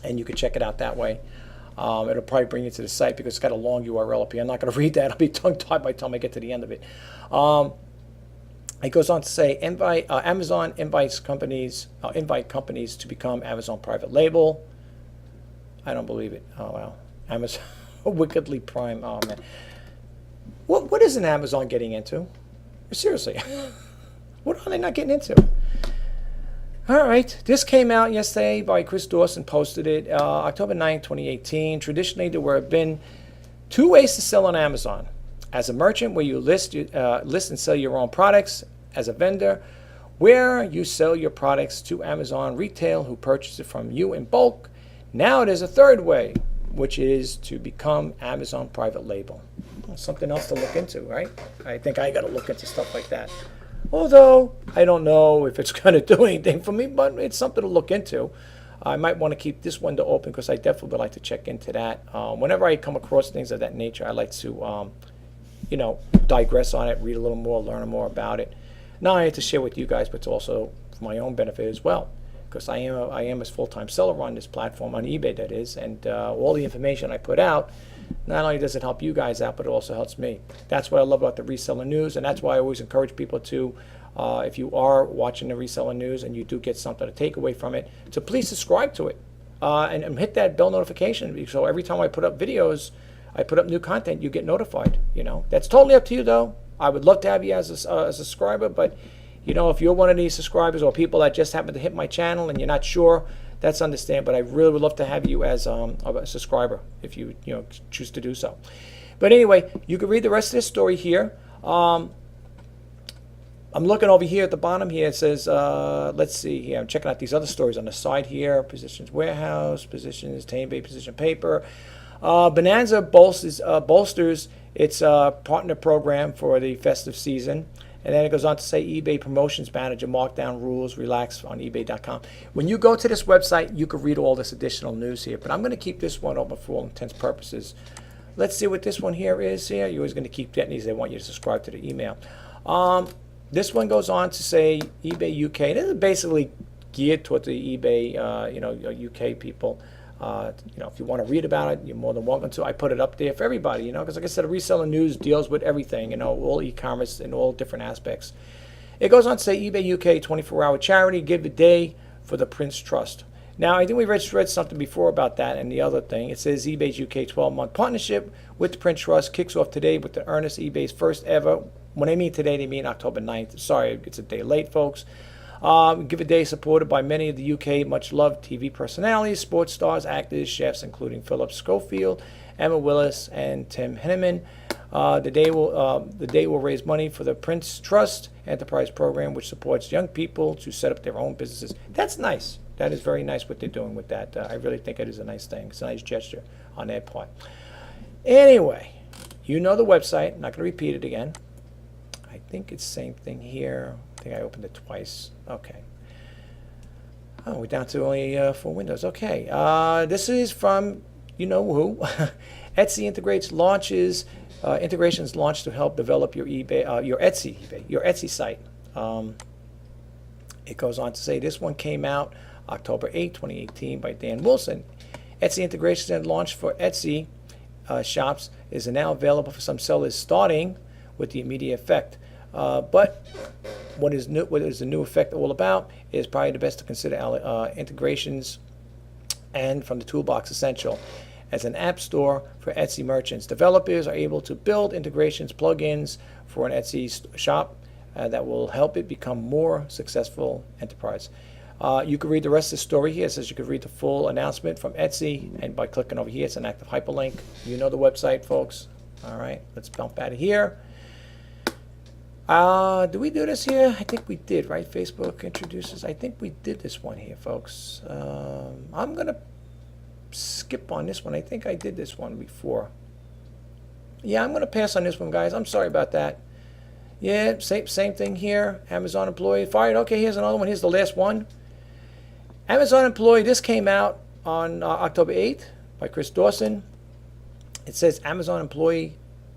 and you can check it out that way. It'll probably bring you to the site because it's got a long URL up here. I'm not going to read that. I'll be tongue-tied by the time I get to the end of it. It goes on to say, Amazon invite companies to become Amazon private label. I don't believe it. Oh, wow. Amazon, wickedly prime. Oh, man. What is an Amazon getting into? Seriously. What are they not getting into? All right. This came out yesterday by Chris Dawson, posted it October 9, 2018. Traditionally, there have been two ways to sell on Amazon. As a merchant, where you list and sell your own products; as a vendor, where you sell your products to Amazon retail, who purchase it from you in bulk. Now there's a third way, which is to become Amazon private label. Something else to look into, right? I think I got to look into stuff like that. Although I don't know if it's going to do anything for me, but it's something to look into. I might want to keep this window open because I definitely would like to check into that. Whenever I come across things of that nature, I like to digress on it, read a little more, learn more about it. Not only to share with you guys, but also for my own benefit as well, because I am a full-time seller on this platform, on eBay that is, and all the information I put out, not only does it help you guys out, but it also helps me. That's what I love about the Reseller News, and that's why I always encourage people to, if you are watching the Reseller News and you do get something to take away from it, to please subscribe to it and hit that bell notification, so every time I put up videos, I put up new content, you get notified. That's totally up to you, though. I would love to have you as a subscriber, but if you're one of these subscribers or people that just happen to hit my channel and you're not sure, that's understand. But I really would love to have you as a subscriber if you choose to do so. But anyway, you can read the rest of this story here. I'm looking over here at the bottom here. It says, let's see here. I'm checking out these other stories on the side here. Positions Warehouse, Positions Tamebay, Position Paper. Bonanza bolsters its partner program for the festive season. And then it goes on to say eBay Promotions Manager, markdown rules, relax on eBay.com. When you go to this website, you can read all this additional news here. But I'm going to keep this one open for all intents and purposes. let's see what this one here is here. You're always going to keep getting these. They want you to subscribe to the email. This one goes on to say eBay UK. This is basically geared toward the eBay, UK people. If you want to read about it, you're more than welcome to. I put it up there for everybody, because like I said, Reseller News deals with everything, all e-commerce in all different aspects. It goes on to say eBay UK 24-hour charity, give a day for the Prince Trust. Now, I think we read something before about that and the other thing. It says eBay's UK 12-month partnership with the Prince Trust kicks off today with the earnest eBay's first ever. When they mean today, they mean October 9th. Sorry, it's a day late, folks. Give a day supported by many of the UK much-loved TV personalities, sports stars, actors, chefs, including Philip Schofield, Emma Willis, and Tim Henneman. The day will raise money for the Prince Trust Enterprise Program, which supports young people to set up their own businesses. That's nice. That is very nice what they're doing with that. I really think it is a nice thing. It's a nice gesture on their part. Anyway, you know the website. I'm not going to repeat it again. I think it's the same thing here. I think I opened it twice. Okay. Oh, we're down to only 4 windows. Okay. This is from you know who. Etsy integrations launched to help develop your your Etsy site. It goes on to say this one came out October 8, 2018 by Dan Wilson. Etsy integrations and launch for Etsy shops is now available for some sellers starting with the immediate effect. But what is the new effect all about is probably the best to consider integrations and from the toolbox essential. As an app store for Etsy merchants, developers are able to build integrations, plugins for an Etsy shop that will help it become more successful enterprise. You can read the rest of the story here. It says you can read the full announcement from Etsy, and by clicking over here, it's an active hyperlink. You know the website, folks. All right, let's bump out of here. Do we do this here? I think we did, right? Facebook introduces. I think we did this one here, folks. I'm going to skip on this one. I think I did this one before. Yeah, I'm going to pass on this one, guys. I'm sorry about that. Yeah, same thing here. Amazon employee fired. Okay, here's another one. Here's the last one. Amazon employee. This came out on October 8th by Chris Dawson. It says Amazon employee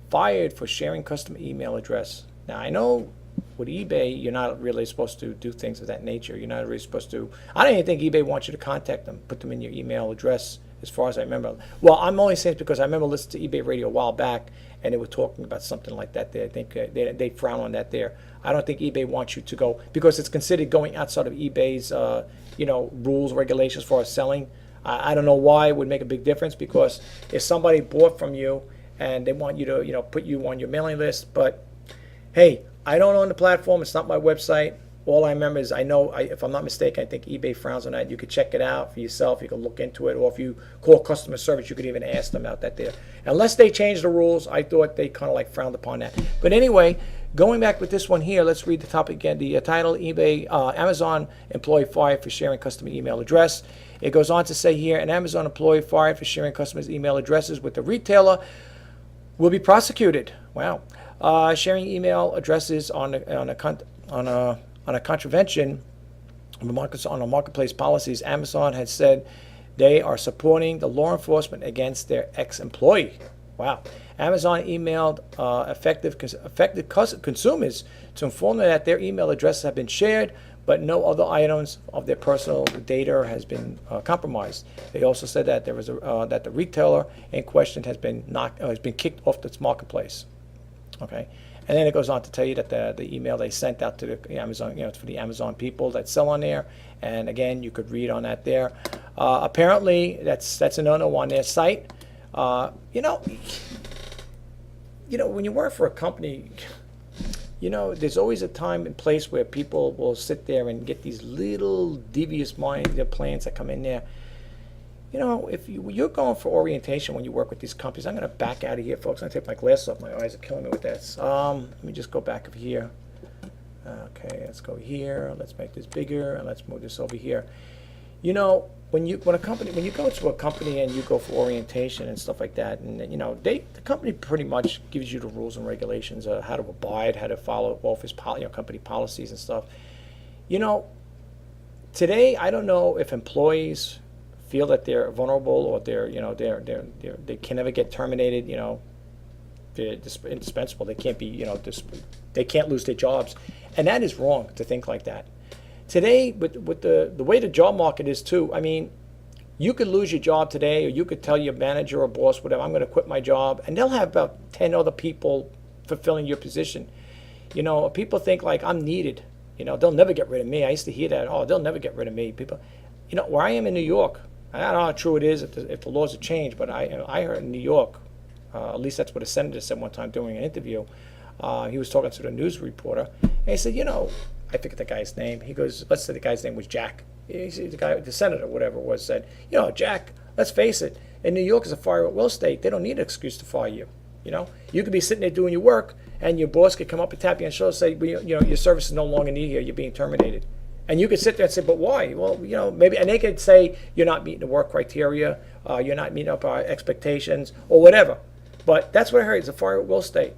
fired for sharing customer email address. Now, I know with eBay, you're not really supposed to do things of that nature. You're not really supposed to. I don't even think eBay wants you to contact them, put them in your email address, as far as I remember. Well, I'm only saying it because I remember listening to eBay Radio a while back, and they were talking about something like that there. I think they frown on that there. I don't think eBay wants you to go, because it's considered going outside of eBay's rules, regulations for selling. I don't know why it would make a big difference, because if somebody bought from you and they want you to put you on your mailing list, but hey, I don't own the platform. It's not my website. All I remember is if I'm not mistaken, I think eBay frowns on that. You could check it out for yourself. You can look into it. Or if you call customer service, you could even ask them about that there. Unless they changed the rules, I thought they kind of like frowned upon that. But anyway, going back with this one here, let's read the topic again. The title, Amazon employee fired for sharing customer email address. It goes on to say here, an Amazon employee fired for sharing customers' email addresses with the retailer will be prosecuted. Wow. Sharing email addresses on a contravention on a marketplace policies, Amazon has said they are supporting the law enforcement against their ex-employee. Wow. Amazon emailed affected consumers to inform them that their email addresses have been shared, but no other items of their personal data has been compromised. They also said that there was that the retailer in question has been kicked off its marketplace. Okay, and then it goes on to tell you that the email they sent out to the Amazon, it's for the Amazon people that sell on there. And again, you could read on that there. Apparently, that's a no-no on their site. When you work for a company, there's always a time and place where people will sit there and get these little devious plans that come in there. If you're going for orientation when you work with these companies, I'm going to back out of here, folks. I'm going to take my glasses off. My eyes are killing me with this. Let me just go back over here. Okay, let's go here. Let's make this bigger, and let's move this over here. When you go to a company and you go for orientation and stuff like that, and the company pretty much gives you the rules and regulations of how to abide, how to follow office company policies and stuff. Today I don't know if employees feel that they're vulnerable or they can never get terminated, they're indispensable. They can't be, they can't lose their jobs. And that is wrong to think like that. Today, with the way the job market is too, I mean, you could lose your job today, or you could tell your manager or boss, whatever, I'm going to quit my job, and they'll have about 10 other people fulfilling your position. People think like I'm needed. They'll never get rid of me. I used to hear that. Oh, they'll never get rid of me. People, where I am in New York, I don't know how true it is if the laws have changed, but I heard in New York, at least that's what a senator said one time during an interview. He was talking to the news reporter, and he said, I forget the guy's name. He goes, let's say the guy's name was Jack. He said, the senator, whatever it was, said, Jack, let's face it, in New York is a fire at will state. They don't need an excuse to fire you. You could be sitting there doing your work, and your boss could come up and tap you on the shoulder and say, well, your service is no longer needed here. You're being terminated. And you could sit there and say, but why? Well, maybe, and they could say you're not meeting the work criteria, you're not meeting up our expectations, or whatever. But that's what I heard. It's a fire at will state.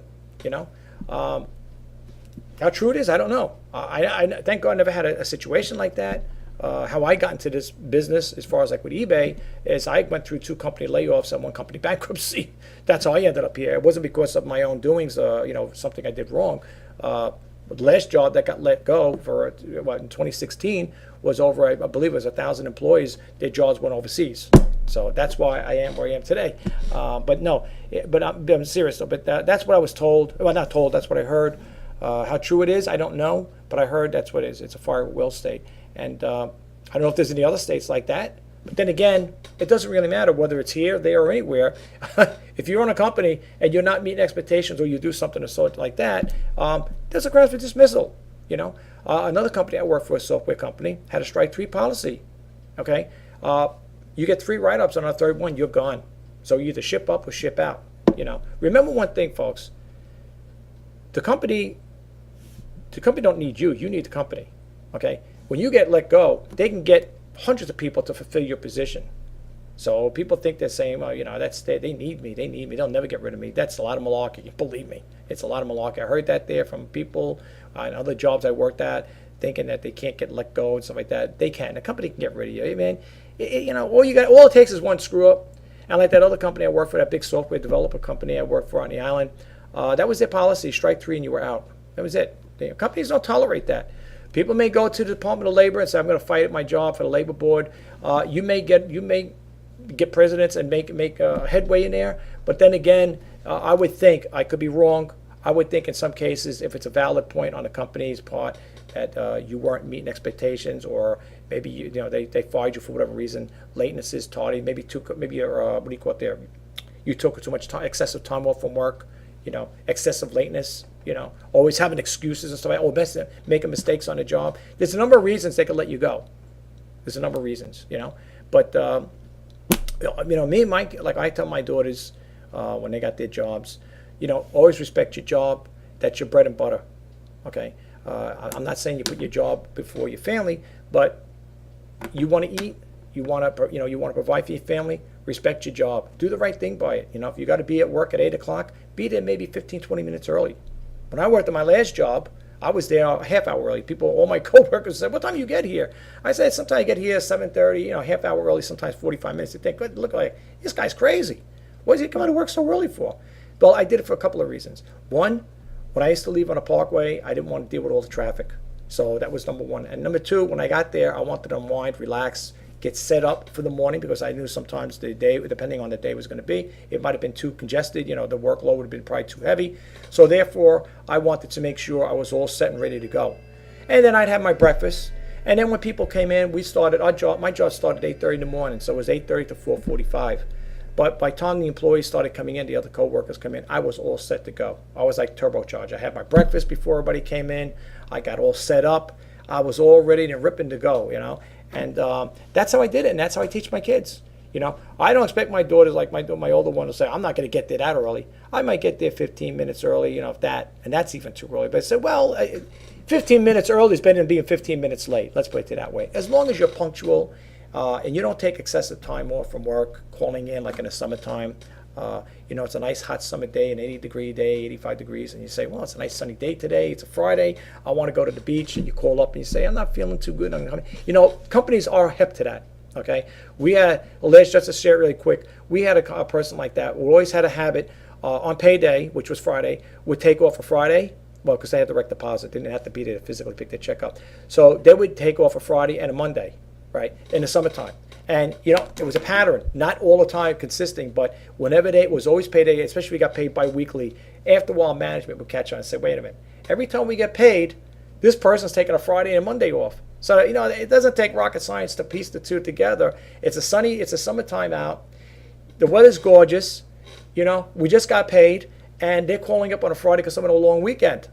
How true it is, I don't know. I thank God I never had a situation like that. How I got into this business, as far as like with eBay, is I went through 2 company layoffs and 1 company bankruptcy. That's how I ended up here. It wasn't because of my own doings, something I did wrong. The last job that got let go for in 2016 was over, I believe it was 1,000 employees. Their jobs went overseas. So that's why I am where I am today. But no, I'm serious though. But that's what I was told. Well, not told. That's what I heard. How true it is, I don't know. But I heard that's what it is. It's a fire at will state. And I don't know if there's any other states like that. But then again, it doesn't really matter whether it's here, there, or anywhere. If you own a company and you're not meeting expectations, or you do something of sort like that, there's a grounds for dismissal. Another company I worked for, a software company, had a strike 3 policy. Okay, you get 3 write-ups on a 3rd one, you're gone. So you either ship up or ship out. Remember one thing, folks. The company don't need you. You need the company. Okay. When you get let go, they can get hundreds of people to fulfill your position. So people think they're saying, well, they need me. They'll never get rid of me. That's a lot of malarkey. Believe me, it's a lot of malarkey. I heard that there from people on other jobs I worked at, thinking that they can't get let go and stuff like that. They can. The company can get rid of you. Man, all it takes is one screw up. And like that other company I worked for, that big software developer company I worked for on the island, that was their policy: strike 3 and you were out. That was it. Companies don't tolerate that. People may go to the Department of Labor and say, I'm going to fight at my job for the labor board. You may get presidents and make a headway in there. But then again, I would think, I could be wrong, I would think in some cases, if it's a valid point on the company's part that you weren't meeting expectations, or maybe they fired you for whatever reason, lateness is tardy, maybe what do you call it there? You took too much time, excessive time off from work, excessive lateness. Always having excuses and stuff like that, or making mistakes on the job. There's a number of reasons they could let you go. There's a number of reasons, But, me and Mike, like I tell my daughters when they got their jobs, always respect your job. That's your bread and butter, okay? I'm not saying you put your job before your family, but you want to eat, you want to provide for your family, respect your job. Do the right thing by it. If you got to be at work at 8 o'clock, be there maybe 15, 20 minutes early. When I worked at my last job, I was there a half hour early. All my coworkers said, what time do you get here? I said, sometimes I get here 7:30, half hour early, sometimes 45 minutes. They think, look, like, this guy's crazy. What does he come out of work so early for? Well, I did it for a couple of reasons. One, when I used to leave on a parkway, I didn't want to deal with all the traffic. So that was number one. And number 2, when I got there, I wanted to unwind, relax, get set up for the morning, because I knew sometimes the day, depending on the day was going to be, it might have been too congested. The workload would have been probably too heavy. So therefore, I wanted to make sure I was all set and ready to go. And then I'd have my breakfast. And then when people came in, my job started at 8:30 in the morning, so it was 8:30 to 4:45. But by the time the employees started coming in, the other coworkers come in, I was all set to go. I was like turbocharged. I had my breakfast before everybody came in. I got all set up. I was all ready and ripping to go, And that's how I did it, and that's how I teach my kids. I don't expect my daughters, like my older one, to say, I'm not going to get there that early. I might get there 15 minutes early, if that, and that's even too early. But I said, well, 15 minutes early is better than being 15 minutes late. Let's put it that way. As long as you're punctual and you don't take excessive time off from work, calling in like in the summertime. It's a nice hot summer day, an 80-degree day, 85 degrees, and you say, well, it's a nice sunny day today. It's a Friday. I want to go to the beach, and you call up and you say, I'm not feeling too good. Companies are hip to that. Okay, we had, well, let's just to share it really quick. We had a person like that. We always had a habit on payday, which was Friday, would take off a Friday. Well, because they had direct deposit, they didn't have to be there to physically pick their check up. So they would take off a Friday and a Monday, right, in the summertime. And it was a pattern, not all the time consisting, but whenever it was always payday, especially if we got paid bi-weekly. After a while, management would catch on and say, wait a minute, every time we get paid, this person's taking a Friday and a Monday off. So it doesn't take rocket science to piece the two together. It's a summertime out. The weather's gorgeous. We just got paid, and they're calling up on a Friday because I'm on a long weekend.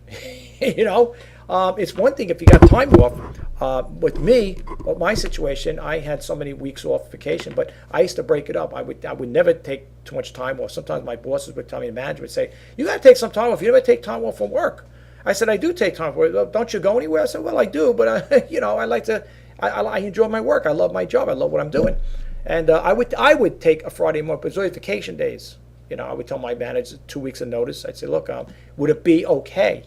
It's one thing if you got time off. With me, my situation, I had so many weeks off vacation, but I used to break it up. I would never take too much time off. Sometimes my bosses would tell me, the manager would say, you got to take some time off. You never take time off from work. I said, I do take time off. Well, don't you go anywhere? I said, well, I do, but I like to. I enjoy my work. I love my job. I love what I'm doing. And I would take a Friday morning, but it's always vacation days. I would tell my manager 2 weeks of notice. I'd say, look, would it be okay?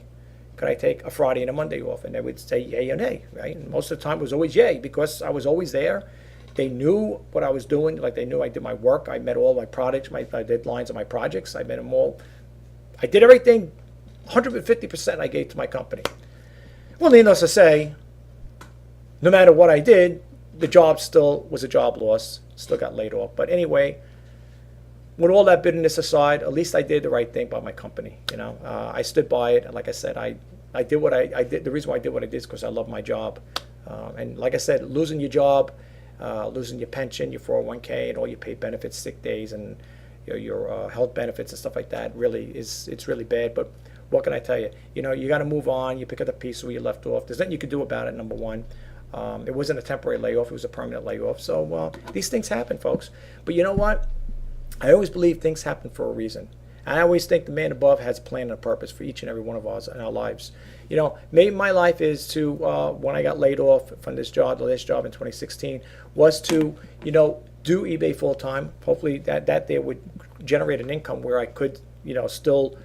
Could I take a Friday and a Monday off? And they would say yay or nay, right? And most of the time it was always yay because I was always there. They knew what I was doing. Like they knew I did my work. I met all my projects, my deadlines of my projects. I met them all. I did everything 150% I gave to my company. Well, needless to say, no matter what I did, the job still was a job loss. Still got laid off. But anyway, with all that bitterness aside, at least I did the right thing by my company. I stood by it. And like I said, I did what I did. The reason why I did what I did is because I love my job. And like I said, losing your job, losing your pension, your 401k, and all your paid benefits, sick days, and your health benefits and stuff like that, it's really bad. But what can I tell you? You got to move on. You pick up the piece where you left off. There's nothing you can do about it. Number one, it wasn't a temporary layoff; it was a permanent layoff. So these things happen, folks. But you know what? I always believe things happen for a reason. And I always think the man above has a plan and a purpose for each and every one of us in our lives. Maybe my life is to, when I got laid off from this job, the last job in 2016, was to, do eBay full time. Hopefully that there would generate an income where I could, still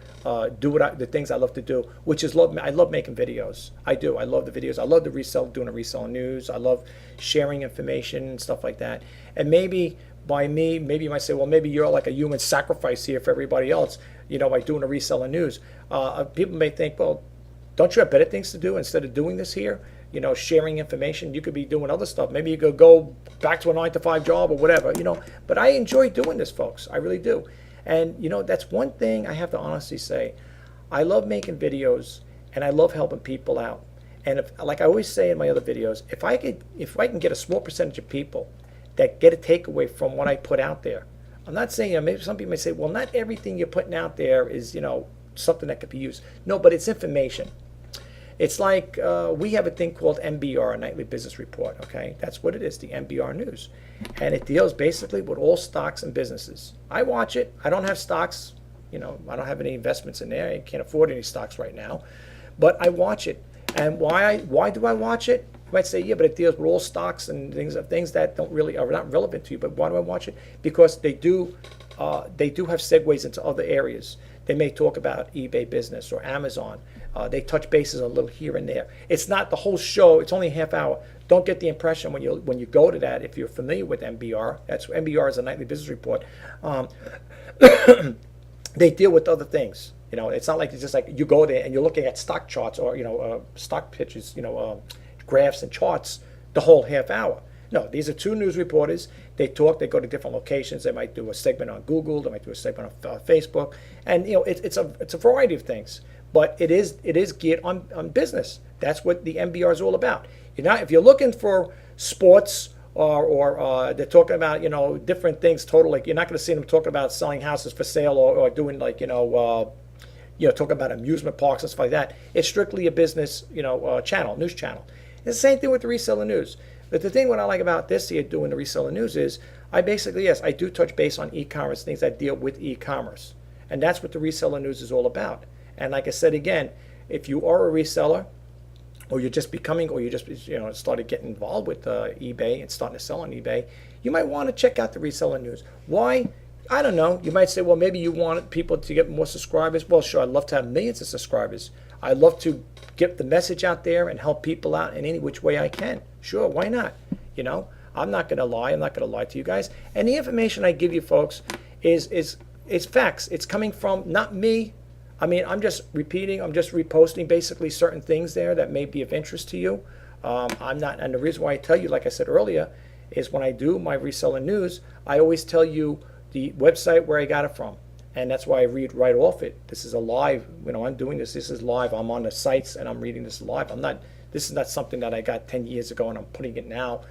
do the things I love to do, which is I love making videos. I do. I love the videos. I love doing the reselling news. I love sharing information and stuff like that. And maybe by me, maybe you might say, well, maybe you're like a human sacrifice here for everybody else, by doing the reselling news. People may think, well, don't you have better things to do instead of doing this here? Sharing information. You could be doing other stuff. Maybe you could go back to a 9-to-5 job or whatever, But I enjoy doing this, folks. I really do. And, that's one thing I have to honestly say. I love making videos and I love helping people out. And like I always say in my other videos, if I can get a small percentage of people that get a takeaway from what I put out there. I'm not saying, maybe some people may say, well, not everything you're putting out there is, something that could be used. No, but it's information. It's like we have a thing called MBR, a Nightly Business Report, okay? That's what it is, the MBR News. And it deals basically with all stocks and businesses. I watch it. I don't have stocks. I don't have any investments in there. I can't afford any stocks right now. But I watch it. And why do I watch it? You might say, yeah, but it deals with all stocks and things that don't really are not relevant to you. But why do I watch it? Because they do have segues into other areas. They may talk about eBay business or Amazon. They touch bases a little here and there. It's not the whole show. It's only a half hour. Don't get the impression when you go to that, if you're familiar with MBR. MBR is a Nightly Business Report. They deal with other things. It's not like it's just like you go there and you're looking at stock charts or stock pitches, graphs and charts the whole half hour. No, these are two news reporters. They talk. They go to different locations. They might do a segment on Google. They might do a segment on Facebook, and it's a variety of things. But it is geared on business. That's what the MBR is all about. If you're looking for sports or they're talking about different things totally, you're not going to see them talking about selling houses for sale or doing talking about amusement parks and stuff like that. It's strictly a business channel, news channel. It's the same thing with the reseller news. But the thing what I like about this here doing the reseller news is I basically, yes, I do touch base on e-commerce, things that deal with e-commerce. And that's what the reseller news is all about. And like I said again, if you are a reseller or you're just becoming or you just started getting involved with eBay and starting to sell on eBay, you might want to check out the reseller news. Why? I don't know. You might say, well, maybe you want people to get more subscribers. Well, sure, I'd love to have millions of subscribers. I'd love to get the message out there and help people out in any which way I can. Sure, why not? I'm not going to lie. I'm not going to lie to you guys. And the information I give you, folks, is facts. It's coming from not me. I mean, I'm just repeating. I'm just reposting basically certain things there that may be of interest to you. I'm not, and the reason why I tell you, like I said earlier, is when I do my reseller news, I always tell you the website where I got it from. And that's why I read right off it. This is a live, I'm doing this. This is live. I'm on the sites and I'm reading this live. This is not something that I got 10 years ago and I'm putting it now,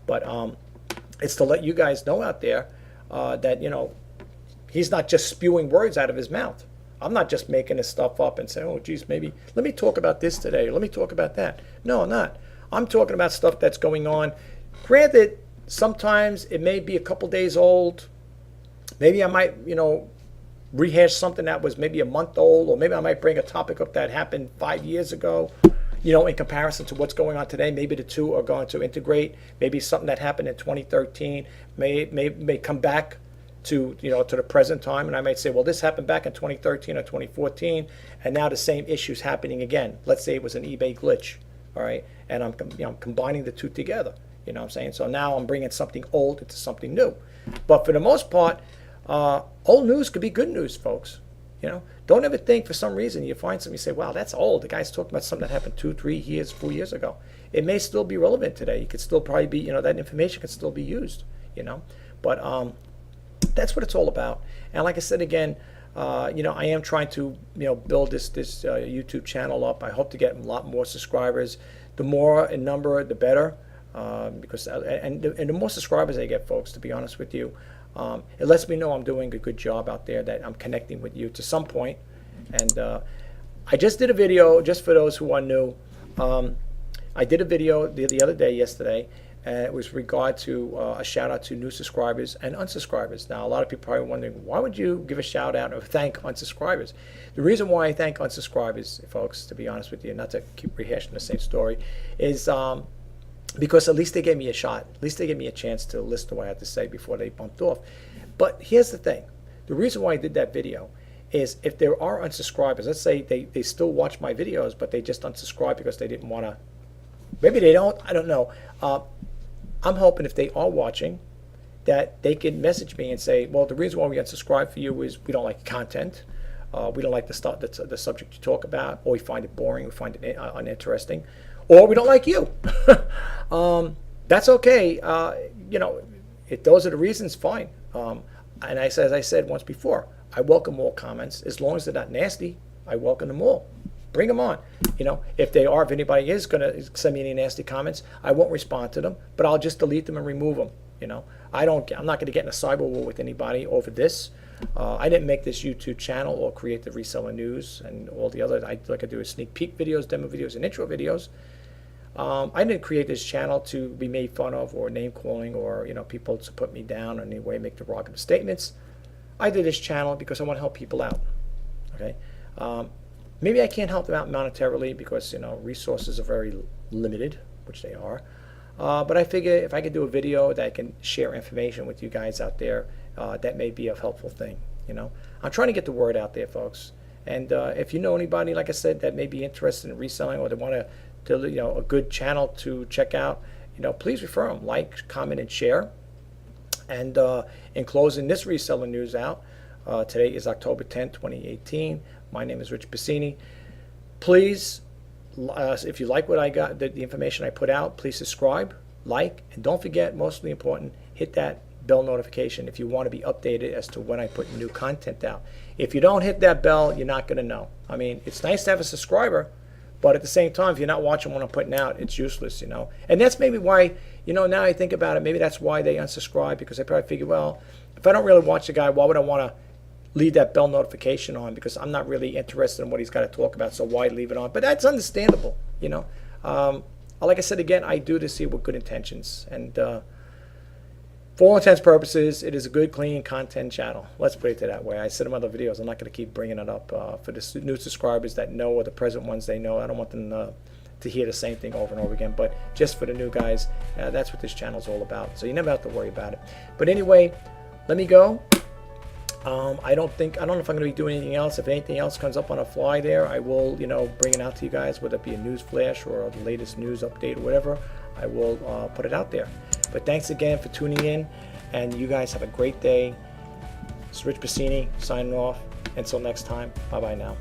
But it's to let you guys know out there that, he's not just spewing words out of his mouth. I'm not just making this stuff up and saying, oh, geez, maybe let me talk about this today. Or let me talk about that. No, I'm not. I'm talking about stuff that's going on. Granted, sometimes it may be a couple days old. Maybe I might, rehash something that was maybe a month old, or maybe I might bring a topic up that happened 5 years ago, in comparison to what's going on today. Maybe the two are going to integrate. Maybe something that happened in 2013 may come back to to the present time, and I might say, well, this happened back in 2013 or 2014, and now the same issue's happening again. Let's say it was an eBay glitch, all right, and I'm combining the two together. You know what I'm saying? So now I'm bringing something old into something new. But for the most part, old news could be good news, folks. Don't ever think for some reason you find something, you say, wow, that's old. The guy's talking about something that happened 2, 3 years, 4 years ago. It may still be relevant today. It could still probably be, that information could still be used, But that's what it's all about. And like I said again, I am trying to, build this YouTube channel up. I hope to get a lot more subscribers. The more in number, the better. Because the more subscribers I get, folks, to be honest with you, it lets me know I'm doing a good job out there, that I'm connecting with you to some point. And I just did a video, just for those who are new. I did a video the other day, yesterday, and it was regard to a shout out to new subscribers and unsubscribers. Now, a lot of people are probably wondering, why would you give a shout out or thank unsubscribers? The reason why I thank unsubscribers, folks, to be honest with you, not to keep rehashing the same story, is because at least they gave me a shot. At least they gave me a chance to listen to what I had to say before they bumped off. But here's the thing. The reason why I did that video is if there are unsubscribers, let's say they still watch my videos, but they just unsubscribe because they didn't want to. Maybe they don't. I don't know. I'm hoping if they are watching, that they can message me and say, well, the reason why we unsubscribe for you is we don't like content. We don't like the subject you talk about, or we find it boring, we find it uninteresting, or we don't like you. That's okay. If those are the reasons, fine. And as I said once before, I welcome all comments as long as they're not nasty. I welcome them all. Bring them on. If anybody is going to send me any nasty comments, I won't respond to them, but I'll just delete them and remove them. I'm not going to get in a cyber war with anybody over this. I didn't make this YouTube channel or create the Reseller News and all the other. I do is sneak peek videos, demo videos, and intro videos. I didn't create this channel to be made fun of or name calling or people to put me down in any way, make derogatory statements. I did this channel because I want to help people out. Okay, maybe I can't help them out monetarily because resources are very limited, which they are. But I figure if I could do a video that can share information with you guys out there, that may be a helpful thing. I'm trying to get the word out there, folks. And if you know anybody, like I said, that may be interested in reselling or they want to a good channel to check out, please refer them, like, comment, and share. And in closing this Reseller News out, today is October 10th, 2018. My name is Rich Bassini. Please, if you like what I got, the information I put out, please subscribe, like, and don't forget, mostly important, hit that bell notification if you want to be updated as to when I put new content out. If you don't hit that bell, you're not going to know. I mean, it's nice to have a subscriber, but at the same time, if you're not watching what I'm putting out, it's useless, And that's maybe why, now I think about it, maybe that's why they unsubscribe, because they probably figure, well, if I don't really watch the guy, why would I want to leave that bell notification on? Because I'm not really interested in what he's got to talk about, so why leave it on? But that's understandable, Like I said again, I do this here with good intentions. And for all intents and purposes, it is a good, clean content channel. Let's put it that way. I said in other videos, I'm not going to keep bringing it up for the new subscribers that know, or the present ones they know. I don't want them to hear the same thing over and over again. But just for the new guys, that's what this channel is all about. So you never have to worry about it. But anyway, let me go. I don't know if I'm going to be doing anything else. If anything else comes up on a fly there, I will, bring it out to you guys, whether it be a news flash or the latest news update or whatever. I will put it out there. But thanks again for tuning in, and you guys have a great day. It's Rich Bassini signing off. Until next time, bye-bye now.